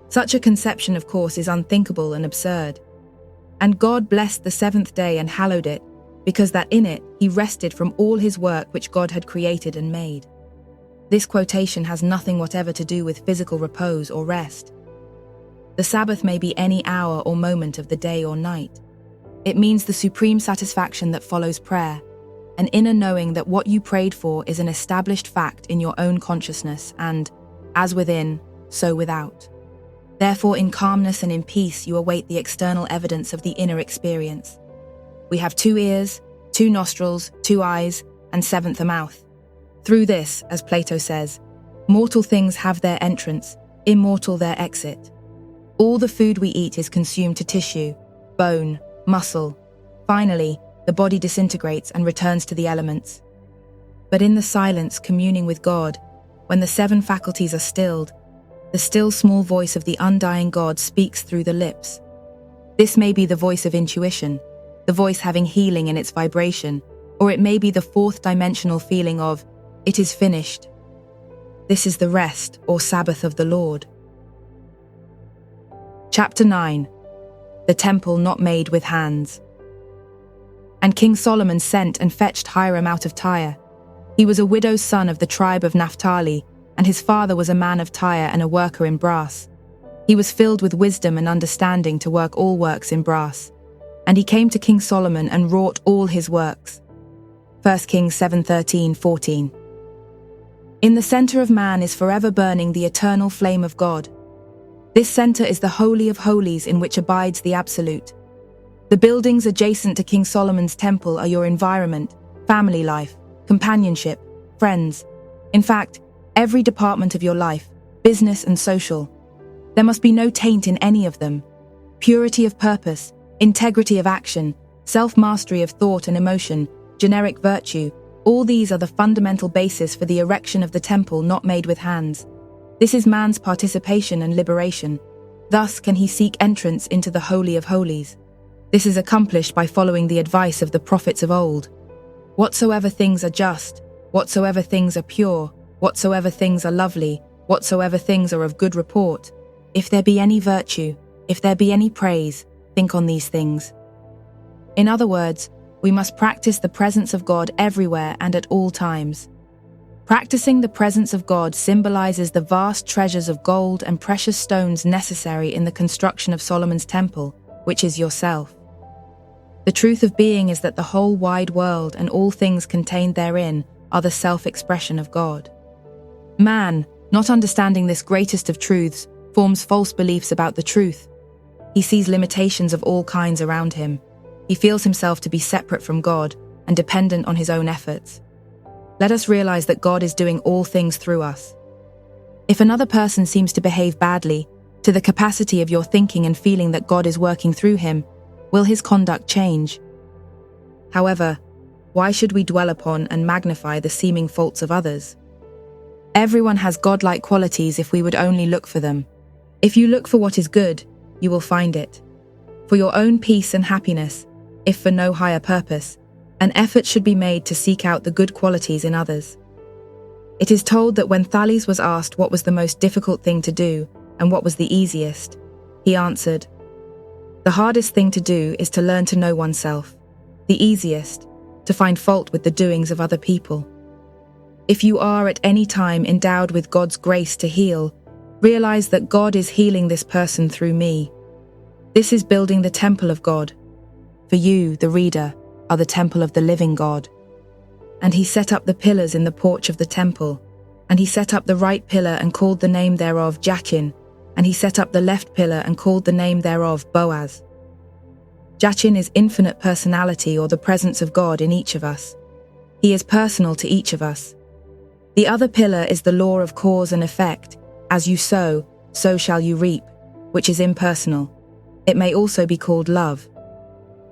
Such a conception, of course, is unthinkable and absurd. And God blessed the seventh day and hallowed it, because that in it he rested from all his work which God had created and made. This quotation has nothing whatever to do with physical repose or rest. The Sabbath may be any hour or moment of the day or night. It means the supreme satisfaction that follows prayer, an inner knowing that what you prayed for is an established fact in your own consciousness and, as within, so without. Therefore, in calmness and in peace, you await the external evidence of the inner experience. We have 2 ears, 2 nostrils, 2 eyes, and 7th a mouth. Through this, as Plato says, mortal things have their entrance, immortal their exit. All the food we eat is consumed to tissue, bone, muscle. Finally, the body disintegrates and returns to the elements. But in the silence, communing with God, when the 7 faculties are stilled, the still small voice of the undying God speaks through the lips. This may be the voice of intuition, the voice having healing in its vibration, or it may be the 4th dimensional feeling of, "It is finished." This is the rest or Sabbath of the Lord. Chapter 9. The Temple Not Made with Hands. And King Solomon sent and fetched Hiram out of Tyre. He was a widow's son of the tribe of Naphtali, and his father was a man of Tyre and a worker in brass. He was filled with wisdom and understanding to work all works in brass. And he came to King Solomon and wrought all his works. 1 Kings 7:13-14. In the center of man is forever burning the eternal flame of God. This center is the Holy of Holies in which abides the Absolute. The buildings adjacent to King Solomon's temple are your environment, family life, companionship, friends. In fact, every department of your life, business and social. There must be no taint in any of them. Purity of purpose, integrity of action, self-mastery of thought and emotion, generic virtue, all these are the fundamental basis for the erection of the temple not made with hands. This is man's participation and liberation. Thus can he seek entrance into the Holy of Holies. This is accomplished by following the advice of the prophets of old. Whatsoever things are just, whatsoever things are pure, whatsoever things are lovely, whatsoever things are of good report, if there be any virtue, if there be any praise, think on these things. In other words, we must practice the presence of God everywhere and at all times. Practicing the presence of God symbolizes the vast treasures of gold and precious stones necessary in the construction of Solomon's temple, which is yourself. The truth of being is that the whole wide world and all things contained therein are the self-expression of God. Man, not understanding this greatest of truths, forms false beliefs about the truth. He sees limitations of all kinds around him. He feels himself to be separate from God and dependent on his own efforts. Let us realize that God is doing all things through us. If another person seems to behave badly, to the capacity of your thinking and feeling that God is working through him, will his conduct change? However, why should we dwell upon and magnify the seeming faults of others? Everyone has godlike qualities if we would only look for them. If you look for what is good, you will find it. For your own peace and happiness, if for no higher purpose, an effort should be made to seek out the good qualities in others. It is told that when Thales was asked what was the most difficult thing to do and what was the easiest, he answered, "The hardest thing to do is to learn to know oneself. The easiest, to find fault with the doings of other people." If you are at any time endowed with God's grace to heal, realize that God is healing this person through me. This is building the temple of God. For you, the reader, are the temple of the living God. And he set up the pillars in the porch of the temple, and he set up the right pillar and called the name thereof Jachin, and he set up the left pillar and called the name thereof Boaz. Jachin is infinite personality, or the presence of God in each of us. He is personal to each of us. The other pillar is the law of cause and effect. As you sow, so shall you reap, which is impersonal. It may also be called love.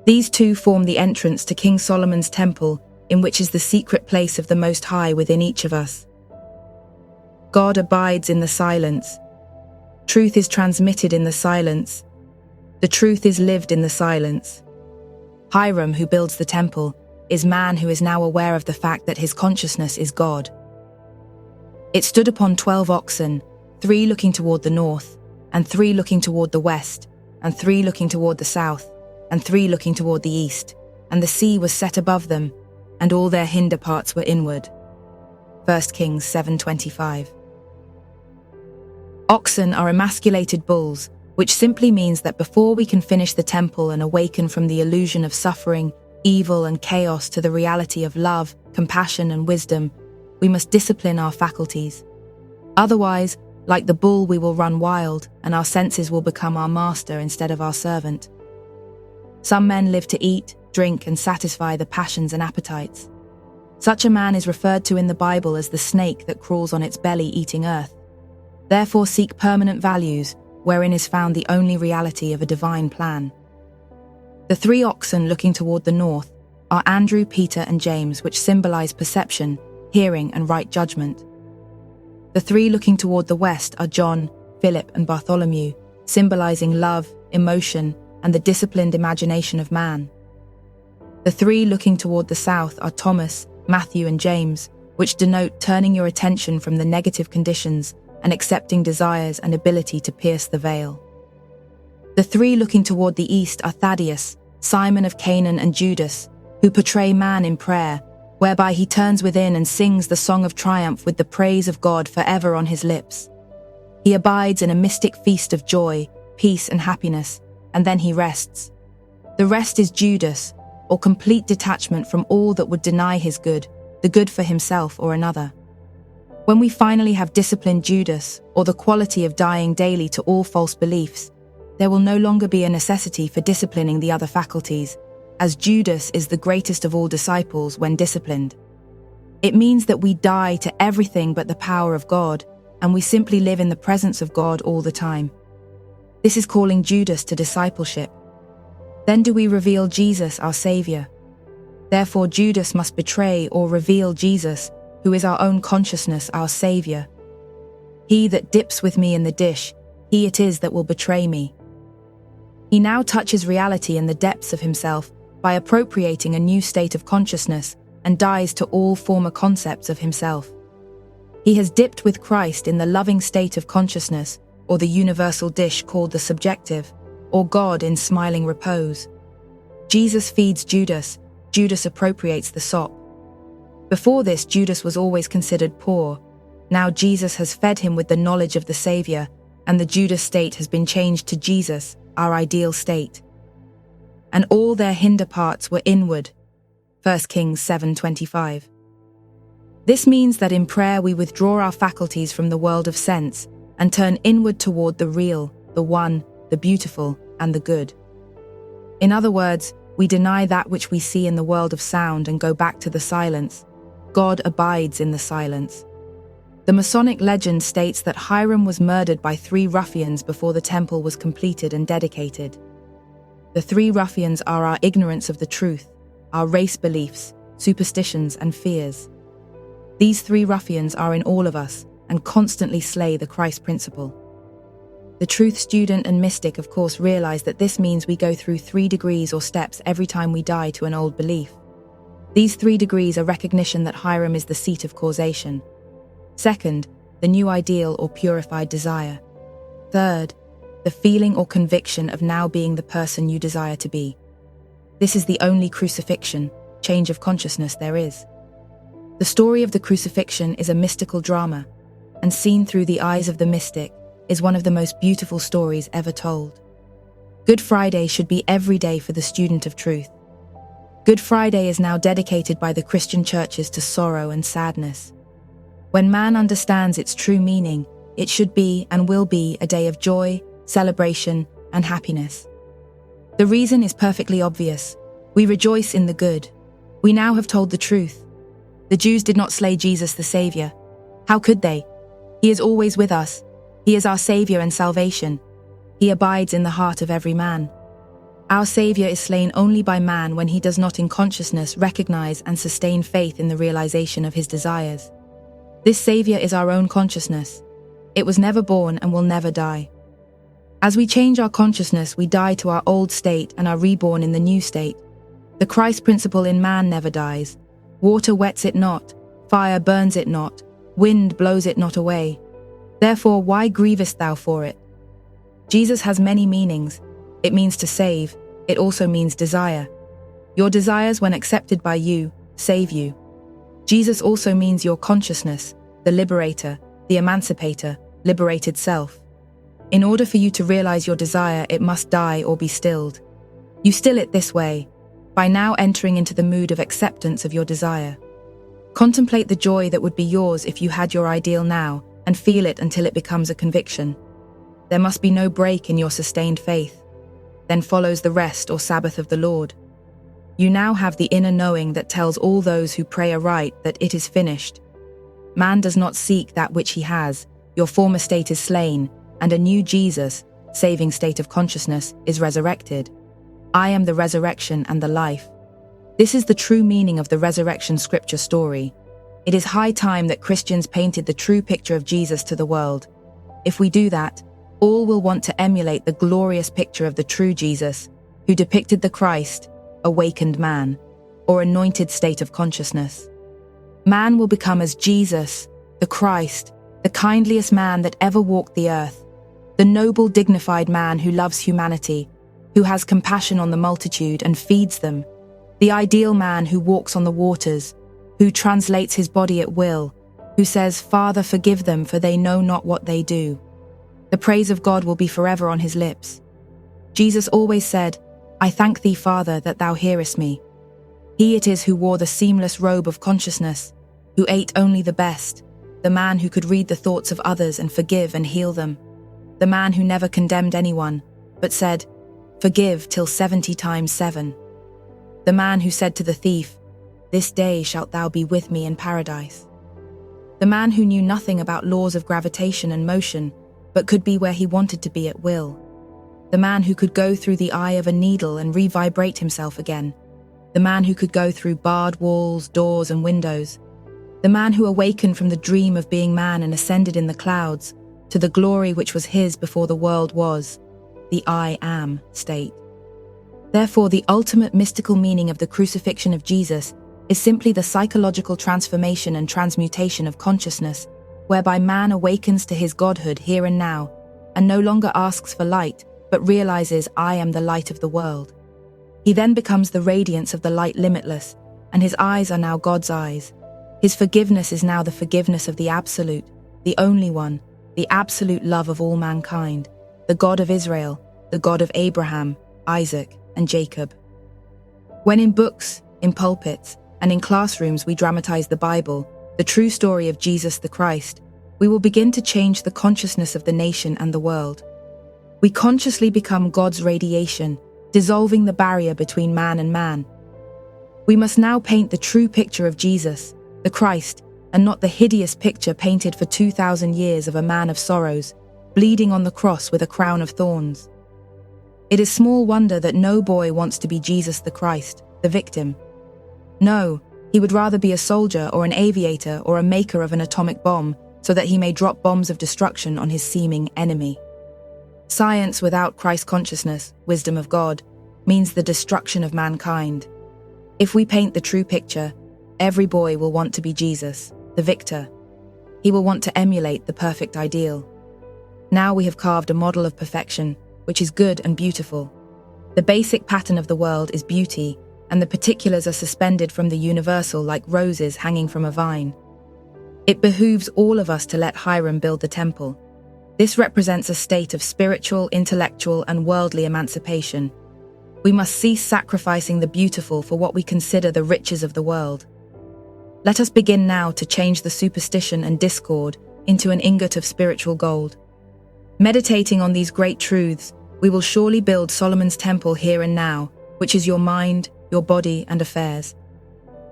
These two form the entrance to King Solomon's temple, in which is the secret place of the Most High within each of us. God abides in the silence. Truth is transmitted in the silence. The truth is lived in the silence. Hiram, who builds the temple, is man who is now aware of the fact that his consciousness is God. It stood upon 12 oxen, 3 looking toward the north, and 3 looking toward the west, and 3 looking toward the south, and 3 looking toward the east, and the sea was set above them, and all their hinder parts were inward. 1 Kings 7:25. Oxen are emasculated bulls, which simply means that before we can finish the temple and awaken from the illusion of suffering, evil, and chaos to the reality of love, compassion, and wisdom, we must discipline our faculties. Otherwise, like the bull, we will run wild, and our senses will become our master instead of our servant. Some men live to eat, drink, and satisfy the passions and appetites. Such a man is referred to in the Bible as the snake that crawls on its belly eating earth. Therefore seek permanent values, wherein is found the only reality of a divine plan. The 3 oxen looking toward the north are Andrew, Peter, and James, which symbolize perception, hearing, and right judgment. The 3 looking toward the west are John, Philip, and Bartholomew, symbolizing love, emotion, and the disciplined imagination of man. The 3 looking toward the south are Thomas, Matthew, and James, which denote turning your attention from the negative conditions and accepting desires and ability to pierce the veil. The 3 looking toward the east are Thaddeus, Simon of Canaan, and Judas, who portray man in prayer, whereby he turns within and sings the song of triumph with the praise of God forever on his lips. He abides in a mystic feast of joy, peace, and happiness, and then he rests. The rest is Judas, or complete detachment from all that would deny his good, the good for himself or another. When we finally have disciplined Judas, or the quality of dying daily to all false beliefs, there will no longer be a necessity for disciplining the other faculties, as Judas is the greatest of all disciples when disciplined. It means that we die to everything but the power of God, and we simply live in the presence of God all the time. This is calling Judas to discipleship. Then do we reveal Jesus, our Savior. Therefore Judas must betray or reveal Jesus, who is our own consciousness, our Savior. He that dips with me in the dish, he it is that will betray me. He now touches reality in the depths of himself by appropriating a new state of consciousness and dies to all former concepts of himself. He has dipped with Christ in the loving state of consciousness, or the universal dish called the subjective, or God in smiling repose. Jesus feeds Judas. Judas appropriates the sop. Before this, Judas was always considered poor. Now Jesus has fed him with the knowledge of the Savior, and the Judas state has been changed to Jesus, our ideal state. And all their hinder parts were inward. 1 Kings 7:25. This means that in prayer we withdraw our faculties from the world of sense and turn inward toward the real, the one, the beautiful, and the good. In other words, we deny that which we see in the world of sound and go back to the silence. God abides in the silence. The Masonic legend states that Hiram was murdered by 3 ruffians before the temple was completed and dedicated. The 3 ruffians are our ignorance of the truth, our race beliefs, superstitions, and fears. These 3 ruffians are in all of us and constantly slay the Christ principle. The truth student and mystic, of course, realize that this means we go through 3 degrees or steps every time we die to an old belief. These 3 degrees are recognition that Hiram is the seat of causation. Second, the new ideal or purified desire. Third, the feeling or conviction of now being the person you desire to be. This is the only crucifixion, change of consciousness there is. The story of the crucifixion is a mystical drama, and seen through the eyes of the mystic, is one of the most beautiful stories ever told. Good Friday should be every day for the student of truth. Good Friday is now dedicated by the Christian churches to sorrow and sadness. When man understands its true meaning, it should be and will be a day of joy, celebration, and happiness. The reason is perfectly obvious. We rejoice in the good. We now have told the truth. The Jews did not slay Jesus the Savior. How could they? He is always with us. He is our Savior and salvation. He abides in the heart of every man. Our Savior is slain only by man when he does not in consciousness recognize and sustain faith in the realization of his desires. This Savior is our own consciousness. It was never born and will never die. As we change our consciousness, we die to our old state and are reborn in the new state. The Christ principle in man never dies. Water wets it not, fire burns it not, wind blows it not away. Therefore, why grievest thou for it? Jesus has many meanings. It means to save. It also means desire. Your desires, when accepted by you, save you. Jesus also means your consciousness, the liberator, the emancipator, liberated self. In order for you to realize your desire, it must die or be stilled. You still it this way, by now entering into the mood of acceptance of your desire. Contemplate the joy that would be yours if you had your ideal now, and feel it until it becomes a conviction. There must be no break in your sustained faith. Then follows the rest or Sabbath of the Lord. You now have the inner knowing that tells all those who pray aright that it is finished. Man does not seek that which he has. Your former state is slain, and a new Jesus, saving state of consciousness, is resurrected. I am the resurrection and the life. This is the true meaning of the resurrection scripture story. It is high time that Christians painted the true picture of Jesus to the world. If we do that, all will want to emulate the glorious picture of the true Jesus, who depicted the Christ, awakened man, or anointed state of consciousness. Man will become as Jesus, the Christ, the kindliest man that ever walked the earth, the noble, dignified man who loves humanity, who has compassion on the multitude and feeds them, the ideal man who walks on the waters, who translates his body at will, who says, "Father, forgive them, for they know not what they do." The praise of God will be forever on his lips. Jesus always said, "I thank thee, Father, that thou hearest me." He it is who wore the seamless robe of consciousness, who ate only the best, the man who could read the thoughts of others and forgive and heal them, the man who never condemned anyone, but said, "Forgive till 70 times 7. The man who said to the thief, "This day shalt thou be with me in paradise." The man who knew nothing about laws of gravitation and motion, but could be where he wanted to be at will. The man who could go through the eye of a needle and revibrate himself again. The man who could go through barred walls, doors, and windows. The man who awakened from the dream of being man and ascended in the clouds to the glory which was his before the world was. the I am state. Therefore, the ultimate mystical meaning of the crucifixion of Jesus is simply the psychological transformation and transmutation of consciousness, whereby man awakens to his godhood here and now, and no longer asks for light, but realizes, I am the light of the world. He then becomes the radiance of the light limitless, and his eyes are now God's eyes. His forgiveness is now the forgiveness of the Absolute, the only one, the absolute love of all mankind, the God of Israel, the God of Abraham, Isaac, and Jacob. When in books, in pulpits, and in classrooms we dramatize the Bible, the true story of Jesus the Christ, we will begin to change the consciousness of the nation and the world. We consciously become God's radiation, dissolving the barrier between man and man. We must now paint the true picture of Jesus, the Christ, and not the hideous picture painted for 2,000 years of a man of sorrows, bleeding on the cross with a crown of thorns. It is small wonder that no boy wants to be Jesus the Christ, the victim. No, he would rather be a soldier or an aviator or a maker of an atomic bomb so that he may drop bombs of destruction on his seeming enemy. Science without Christ consciousness, wisdom of God, means the destruction of mankind. If we paint the true picture, every boy will want to be Jesus, the victor. He will want to emulate the perfect ideal. Now we have carved a model of perfection, which is good and beautiful. The basic pattern of the world is beauty, and the particulars are suspended from the universal like roses hanging from a vine. It behooves all of us to let Hiram build the temple. This represents a state of spiritual, intellectual, and worldly emancipation. We must cease sacrificing the beautiful for what we consider the riches of the world. Let us begin now to change the superstition and discord into an ingot of spiritual gold. Meditating on these great truths, we will surely build Solomon's temple here and now, which is your mind, your body, and affairs.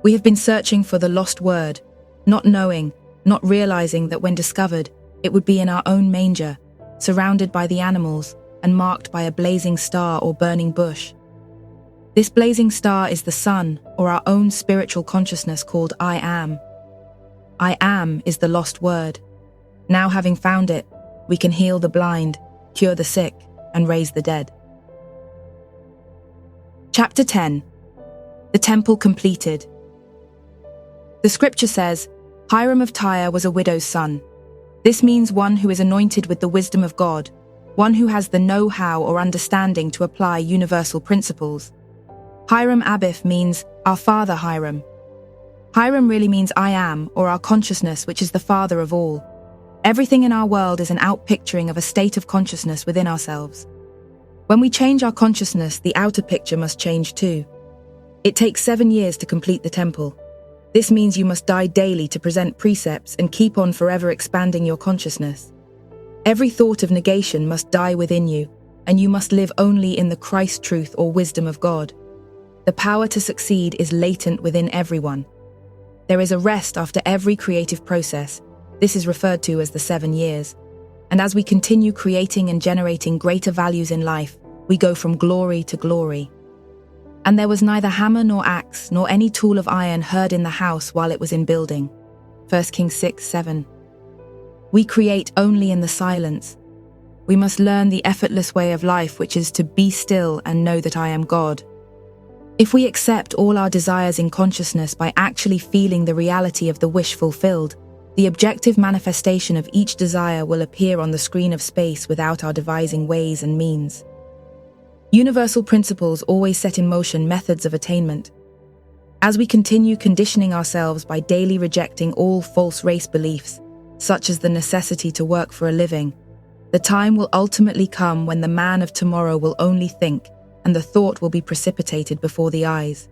We have been searching for the lost word, not knowing, not realizing that when discovered, it would be in our own manger, surrounded by the animals and marked by a blazing star or burning bush. This blazing star is the sun, or our own spiritual consciousness called I am. I am is the lost word. Now having found it, we can heal the blind, cure the sick, and raise the dead. Chapter 10. The Temple Completed. The scripture says, Hiram of Tyre was a widow's son. This means one who is anointed with the wisdom of God, one who has the know-how or understanding to apply universal principles. Hiram Abith means our father Hiram. Hiram really means I am, or our consciousness, which is the father of all. Everything in our world is an outpicturing of a state of consciousness within ourselves. When we change our consciousness, the outer picture must change too. It takes 7 years to complete the temple. This means you must die daily to present precepts and keep on forever expanding your consciousness. Every thought of negation must die within you, and you must live only in the Christ truth or wisdom of God. The power to succeed is latent within everyone. There is a rest after every creative process. This is referred to as the 7 years. And as we continue creating and generating greater values in life, we go from glory to glory. And there was neither hammer nor axe, nor any tool of iron heard in the house while it was in building. 1 Kings 6:7. We create only in the silence. We must learn the effortless way of life, which is to be still and know that I am God. If we accept all our desires in consciousness by actually feeling the reality of the wish fulfilled, the objective manifestation of each desire will appear on the screen of space without our devising ways and means. Universal principles always set in motion methods of attainment. As we continue conditioning ourselves by daily rejecting all false race beliefs, such as the necessity to work for a living, the time will ultimately come when the man of tomorrow will only think, and the thought will be precipitated before the eyes.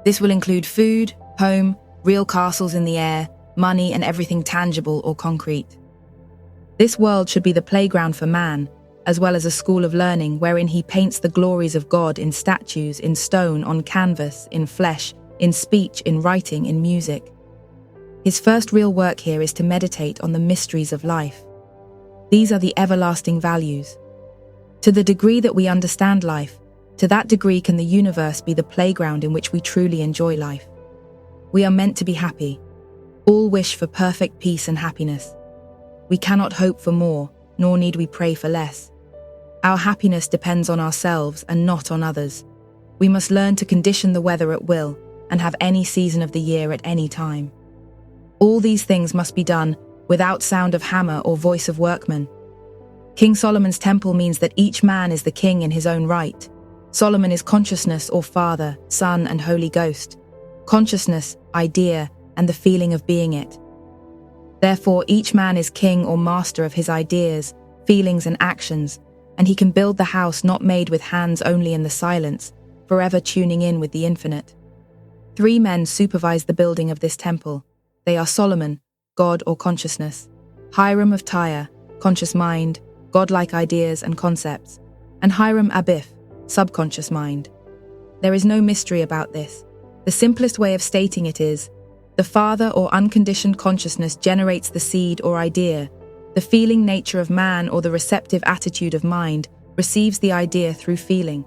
This will include food, home, real castles in the air, money, and everything tangible or concrete. This world should be the playground for man, as well as a school of learning wherein he paints the glories of God in statues, in stone, on canvas, in flesh, in speech, in writing, in music. His first real work here is to meditate on the mysteries of life. These are the everlasting values. To the degree that we understand life, to that degree can the universe be the playground in which we truly enjoy life. We are meant to be happy. All wish for perfect peace and happiness. We cannot hope for more, nor need we pray for less. Our happiness depends on ourselves and not on others. We must learn to condition the weather at will and have any season of the year at any time. All these things must be done without sound of hammer or voice of workman. King Solomon's temple means that each man is the king in his own right. Solomon is consciousness or Father, Son, and Holy Ghost. Consciousness, idea, and the feeling of being it. Therefore, each man is king or master of his ideas, feelings, and actions, and he can build the house not made with hands only in the silence, forever tuning in with the infinite. 3 men supervise the building of this temple. They are Solomon, God or consciousness; Hiram of Tyre, conscious mind, godlike ideas and concepts; and Hiram Abif, subconscious mind. There is no mystery about this. The simplest way of stating it is, the Father or unconditioned consciousness generates the seed or idea. The feeling nature of man or the receptive attitude of mind receives the idea through feeling.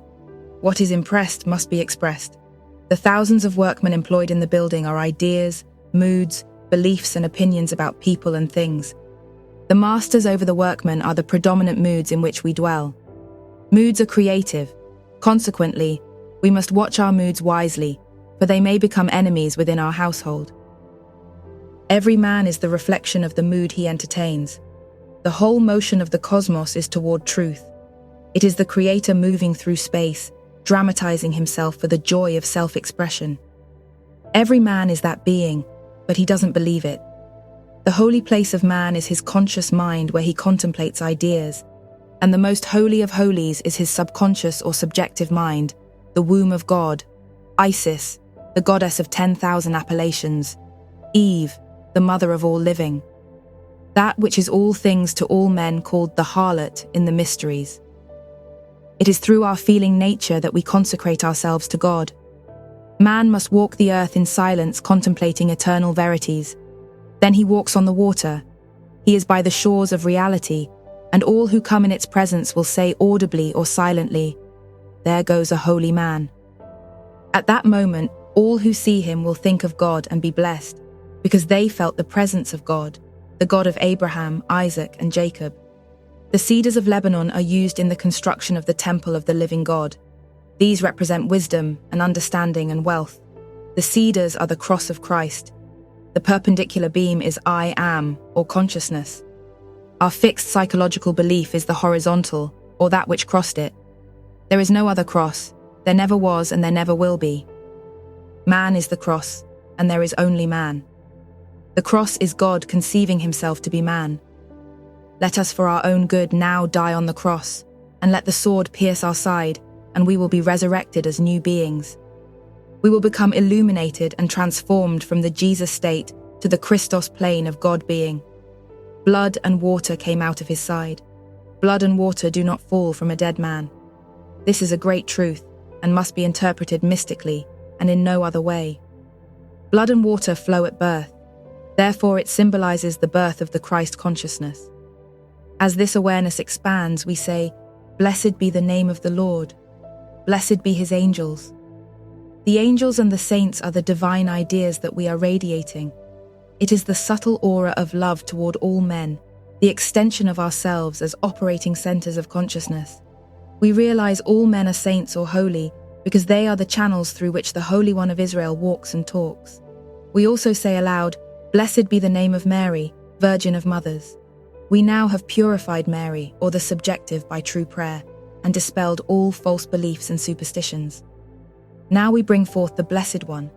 What is impressed must be expressed. The thousands of workmen employed in the building are ideas, moods, beliefs, and opinions about people and things. The masters over the workmen are the predominant moods in which we dwell. Moods are creative. Consequently, we must watch our moods wisely, for they may become enemies within our household. Every man is the reflection of the mood he entertains. The whole motion of the cosmos is toward truth. It is the Creator moving through space, dramatizing himself for the joy of self-expression. Every man is that being, but he doesn't believe it. The holy place of man is his conscious mind where he contemplates ideas, and the most holy of holies is his subconscious or subjective mind, the womb of God, Isis, the goddess of 10,000 appellations, Eve, the mother of all living, that which is all things to all men called the harlot in the mysteries. It is through our feeling nature that we consecrate ourselves to God. Man must walk the earth in silence, contemplating eternal verities. Then he walks on the water. He is by the shores of reality, and all who come in its presence will say audibly or silently, "There goes a holy man." At that moment, all who see him will think of God and be blessed, because they felt the presence of God, the God of Abraham, Isaac, and Jacob. The cedars of Lebanon are used in the construction of the temple of the living God. These represent wisdom and understanding and wealth. The cedars are the cross of Christ. The perpendicular beam is I am, or consciousness. Our fixed psychological belief is the horizontal, or that which crossed it. There is no other cross. There never was and there never will be. Man is the cross, and there is only man. The cross is God conceiving himself to be man. Let us for our own good now die on the cross, and let the sword pierce our side, and we will be resurrected as new beings. We will become illuminated and transformed from the Jesus state to the Christos plane of God being. Blood and water came out of his side. Blood and water do not fall from a dead man. This is a great truth, and must be interpreted mystically, and in no other way. Blood and water flow at birth. Therefore, it symbolizes the birth of the Christ consciousness. As this awareness expands, we say, "Blessed be the name of the Lord. Blessed be his angels." The angels and the saints are the divine ideas that we are radiating. It is the subtle aura of love toward all men, the extension of ourselves as operating centers of consciousness. We realize all men are saints or holy because they are the channels through which the Holy One of Israel walks and talks. We also say aloud, "Blessed be the name of Mary, Virgin of Mothers." We now have purified Mary, or the subjective, by true prayer, and dispelled all false beliefs and superstitions. Now we bring forth the Blessed One,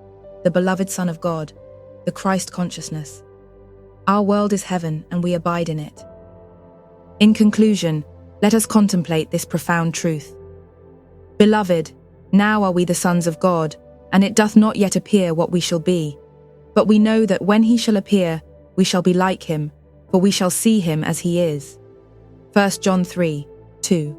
the beloved Son of God, the Christ consciousness. Our world is heaven, and we abide in it. In conclusion, let us contemplate this profound truth. Beloved, now are we the sons of God, and it doth not yet appear what we shall be. But we know that when he shall appear, we shall be like him, for we shall see him as he is. 1 John 3:2.